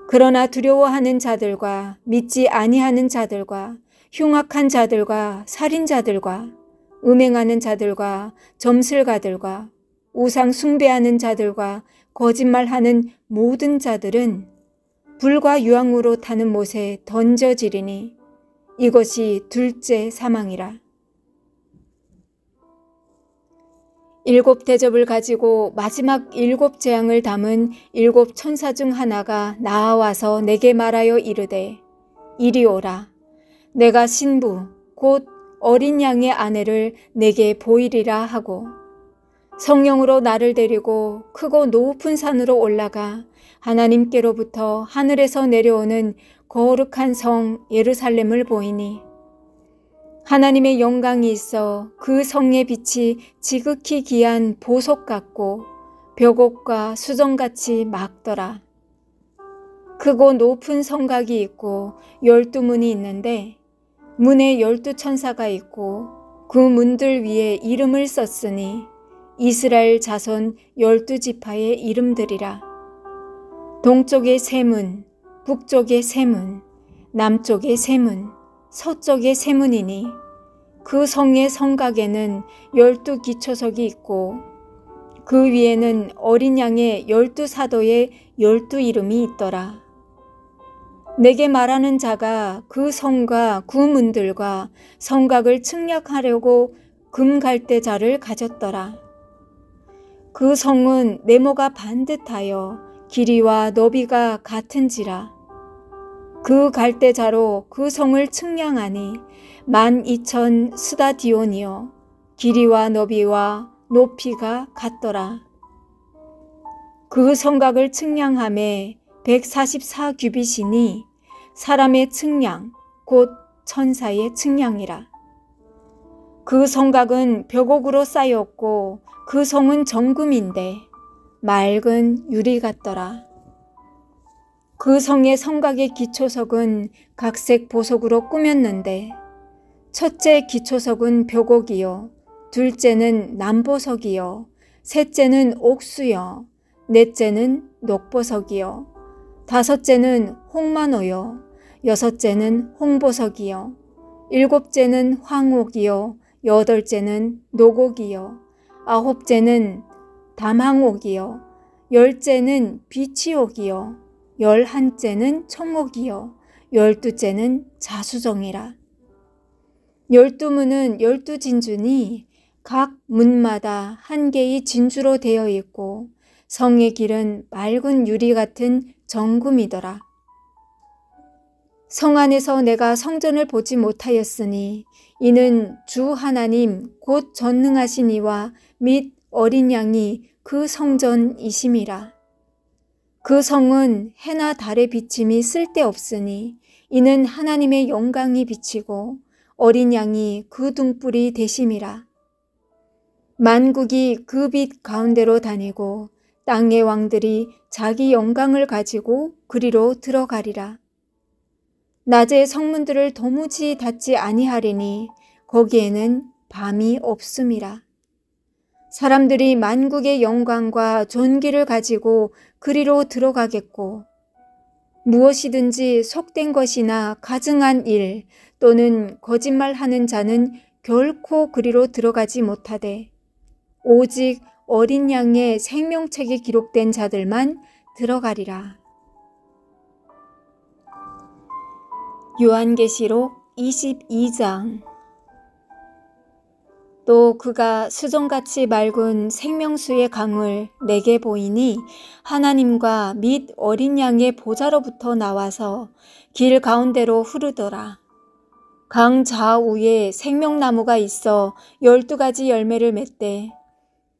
그러나 두려워하는 자들과 믿지 아니하는 자들과 흉악한 자들과 살인자들과 음행하는 자들과 점술가들과 우상 숭배하는 자들과 거짓말하는 모든 자들은 불과 유황으로 타는 못에 던져지리니 이것이 둘째 사망이라. 7 대접을 가지고 마지막 7 재앙을 담은 7 천사 중 하나가 나아와서 내게 말하여 이르되 이리 오라. 내가 신부 곧 어린 양의 아내를 내게 보이리라 하고 성령으로 나를 데리고 크고 높은 산으로 올라가 하나님께로부터 하늘에서 내려오는 거룩한 성 예루살렘을 보이니 하나님의 영광이 있어 그 성의 빛이 지극히 귀한 보석 같고 벽옥과 수정같이 막더라. 크고 높은 성곽이 있고 12문이 있는데 문에 12 천사가 있고 그 문들 위에 이름을 썼으니 이스라엘 자손 12지파의 이름들이라. 동쪽의 세 문, 북쪽의 세 문, 남쪽의 세 문, 서쪽의 세 문이니 그 성의 성곽에는 12 기초석이 있고 그 위에는 어린 양의 12 사도의 12 이름이 있더라. 내게 말하는 자가 그 성과 그 문들과 성곽을 측량하려고 금갈대자를 가졌더라. 그 성은 네모가 반듯하여 길이와 너비가 같은지라. 그 갈대자로 그 성을 측량하니 12,000 스다디온이요 길이와 너비와 높이가 같더라. 그 성곽을 측량함에 144 규빗이니 사람의 측량 곧 천사의 측량이라. 그 성곽은 벽옥으로 쌓였고 그 성은 정금인데 맑은 유리 같더라. 그 성의 성곽의 기초석은 각색 보석으로 꾸몄는데 첫째 기초석은 벽옥이요 둘째는 남보석이요 셋째는 옥수요 넷째는 녹보석이요 다섯째는 홍만호요 여섯째는 홍보석이요 일곱째는 황옥이요 여덟째는 녹옥이요 아홉째는 담항옥이요 열째는 비치옥이요 11째는 청옥이요 12째는 자수정이라. 12문은 12진주니 각 문마다 한 개의 진주로 되어 있고 성의 길은 맑은 유리 같은 정금이더라. 성 안에서 내가 성전을 보지 못하였으니 이는 주 하나님 곧 전능하신 이와 및 어린 양이 그 성전이심이라. 그 성은 해나 달의 비침이 쓸데없으니 이는 하나님의 영광이 비치고 어린 양이 그 등불이 되심이라. 만국이 그 빛 가운데로 다니고 땅의 왕들이 자기 영광을 가지고 그리로 들어가리라. 낮에 성문들을 도무지 닫지 아니하리니 거기에는 밤이 없음이라. 사람들이 만국의 영광과 존귀를 가지고 그리로 들어가겠고 무엇이든지 속된 것이나 가증한 일 또는 거짓말하는 자는 결코 그리로 들어가지 못하되 오직 어린 양의 생명책에 기록된 자들만 들어가리라. 요한계시록 22장. 또 그가 수정같이 맑은 생명수의 강을 내게 보이니 하나님과 및 어린 양의 보좌로부터 나와서 길 가운데로 흐르더라. 강 좌우에 생명나무가 있어 12가지 열매를 맺되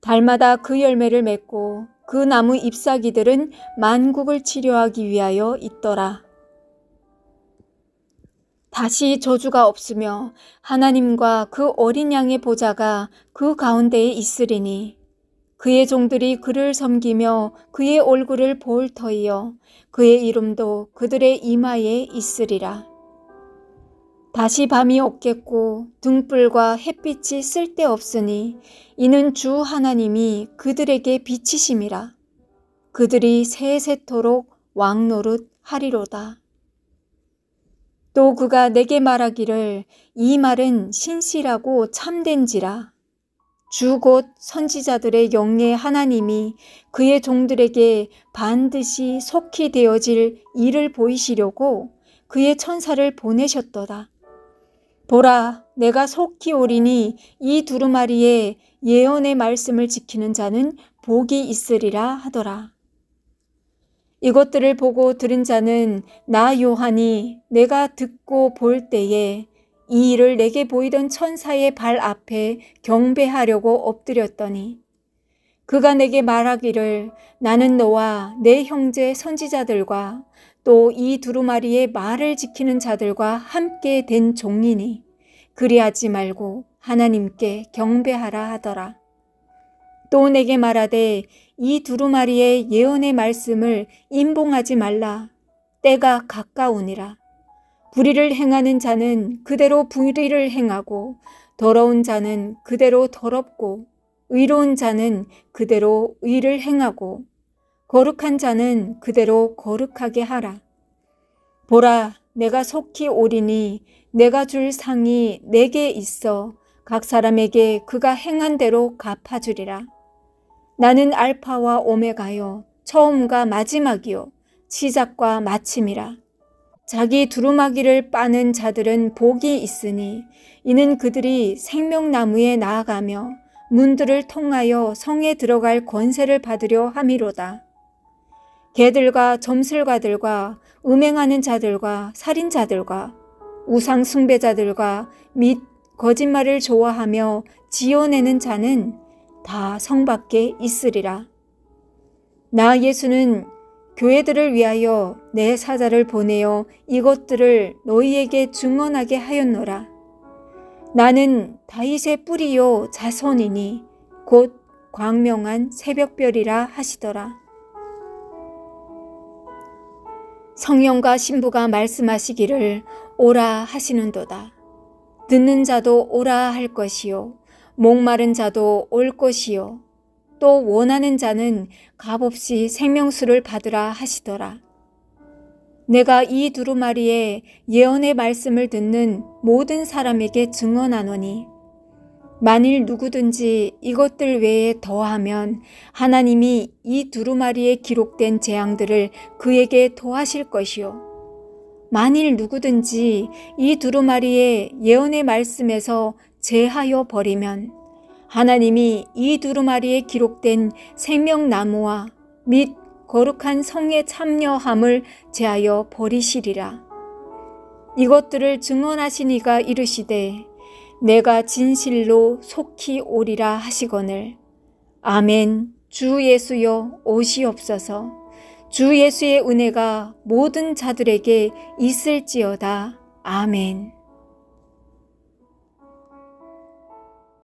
달마다 그 열매를 맺고 그 나무 잎사귀들은 만국을 치료하기 위하여 있더라. 다시 저주가 없으며 하나님과 그 어린 양의 보좌가 그 가운데에 있으리니 그의 종들이 그를 섬기며 그의 얼굴을 볼 터이요 그의 이름도 그들의 이마에 있으리라. 다시 밤이 없겠고 등불과 햇빛이 쓸데없으니 이는 주 하나님이 그들에게 비치심이라. 그들이 세세토록 왕노릇 하리로다. 또 그가 내게 말하기를 이 말은 신실하고 참된지라. 주 곧 선지자들의 영의 하나님이 그의 종들에게 반드시 속히 되어질 일을 보이시려고 그의 천사를 보내셨도다. 보라, 내가 속히 오리니 이 두루마리의 예언의 말씀을 지키는 자는 복이 있으리라 하더라. 이것들을 보고 들은 자는 나 요한이 내가 듣고 볼 때에 이 일을 내게 보이던 천사의 발 앞에 경배하려고 엎드렸더니 그가 내게 말하기를 나는 너와 내 형제 선지자들과 또 이 두루마리의 말을 지키는 자들과 함께 된 종이니 그리하지 말고 하나님께 경배하라 하더라. 또 내게 말하되 이 두루마리의 예언의 말씀을 임봉하지 말라. 때가 가까우니라. 불의를 행하는 자는 그대로 불의를 행하고 더러운 자는 그대로 더럽고 의로운 자는 그대로 의를 행하고 거룩한 자는 그대로 거룩하게 하라. 보라, 내가 속히 오리니 내가 줄 상이 내게 있어 각 사람에게 그가 행한 대로 갚아주리라. 나는 알파와 오메가요 처음과 마지막이요 시작과 마침이라. 자기 두루마기를 빠는 자들은 복이 있으니 이는 그들이 생명나무에 나아가며 문들을 통하여 성에 들어갈 권세를 받으려 함이로다. 개들과 점술가들과 음행하는 자들과 살인자들과 우상 숭배자들과 및 거짓말을 좋아하며 지어내는 자는 다 성 밖에 있으리라. 나 예수는 교회들을 위하여 내 사자를 보내어 이것들을 너희에게 증언하게 하였노라. 나는 다윗의 뿌리요 자손이니 곧 광명한 새벽별이라 하시더라. 성령과 신부가 말씀하시기를 오라 하시는도다. 듣는 자도 오라 할 것이요 목마른 자도 올 것이요 또 원하는 자는 값없이 생명수를 받으라 하시더라. 내가 이 두루마리의 예언의 말씀을 듣는 모든 사람에게 증언하노니 만일 누구든지 이것들 외에 더하면 하나님이 이 두루마리에 기록된 재앙들을 그에게 더하실 것이요 만일 누구든지 이 두루마리의 예언의 말씀에서 제하여 버리면 하나님이 이 두루마리에 기록된 생명나무와 및 거룩한 성에 참여함을 제하여 버리시리라. 이것들을 증언하시니가 이르시되 내가 진실로 속히 오리라 하시거늘 아멘. 주 예수여 오시옵소서. 주 예수의 은혜가 모든 자들에게 있을지어다. 아멘.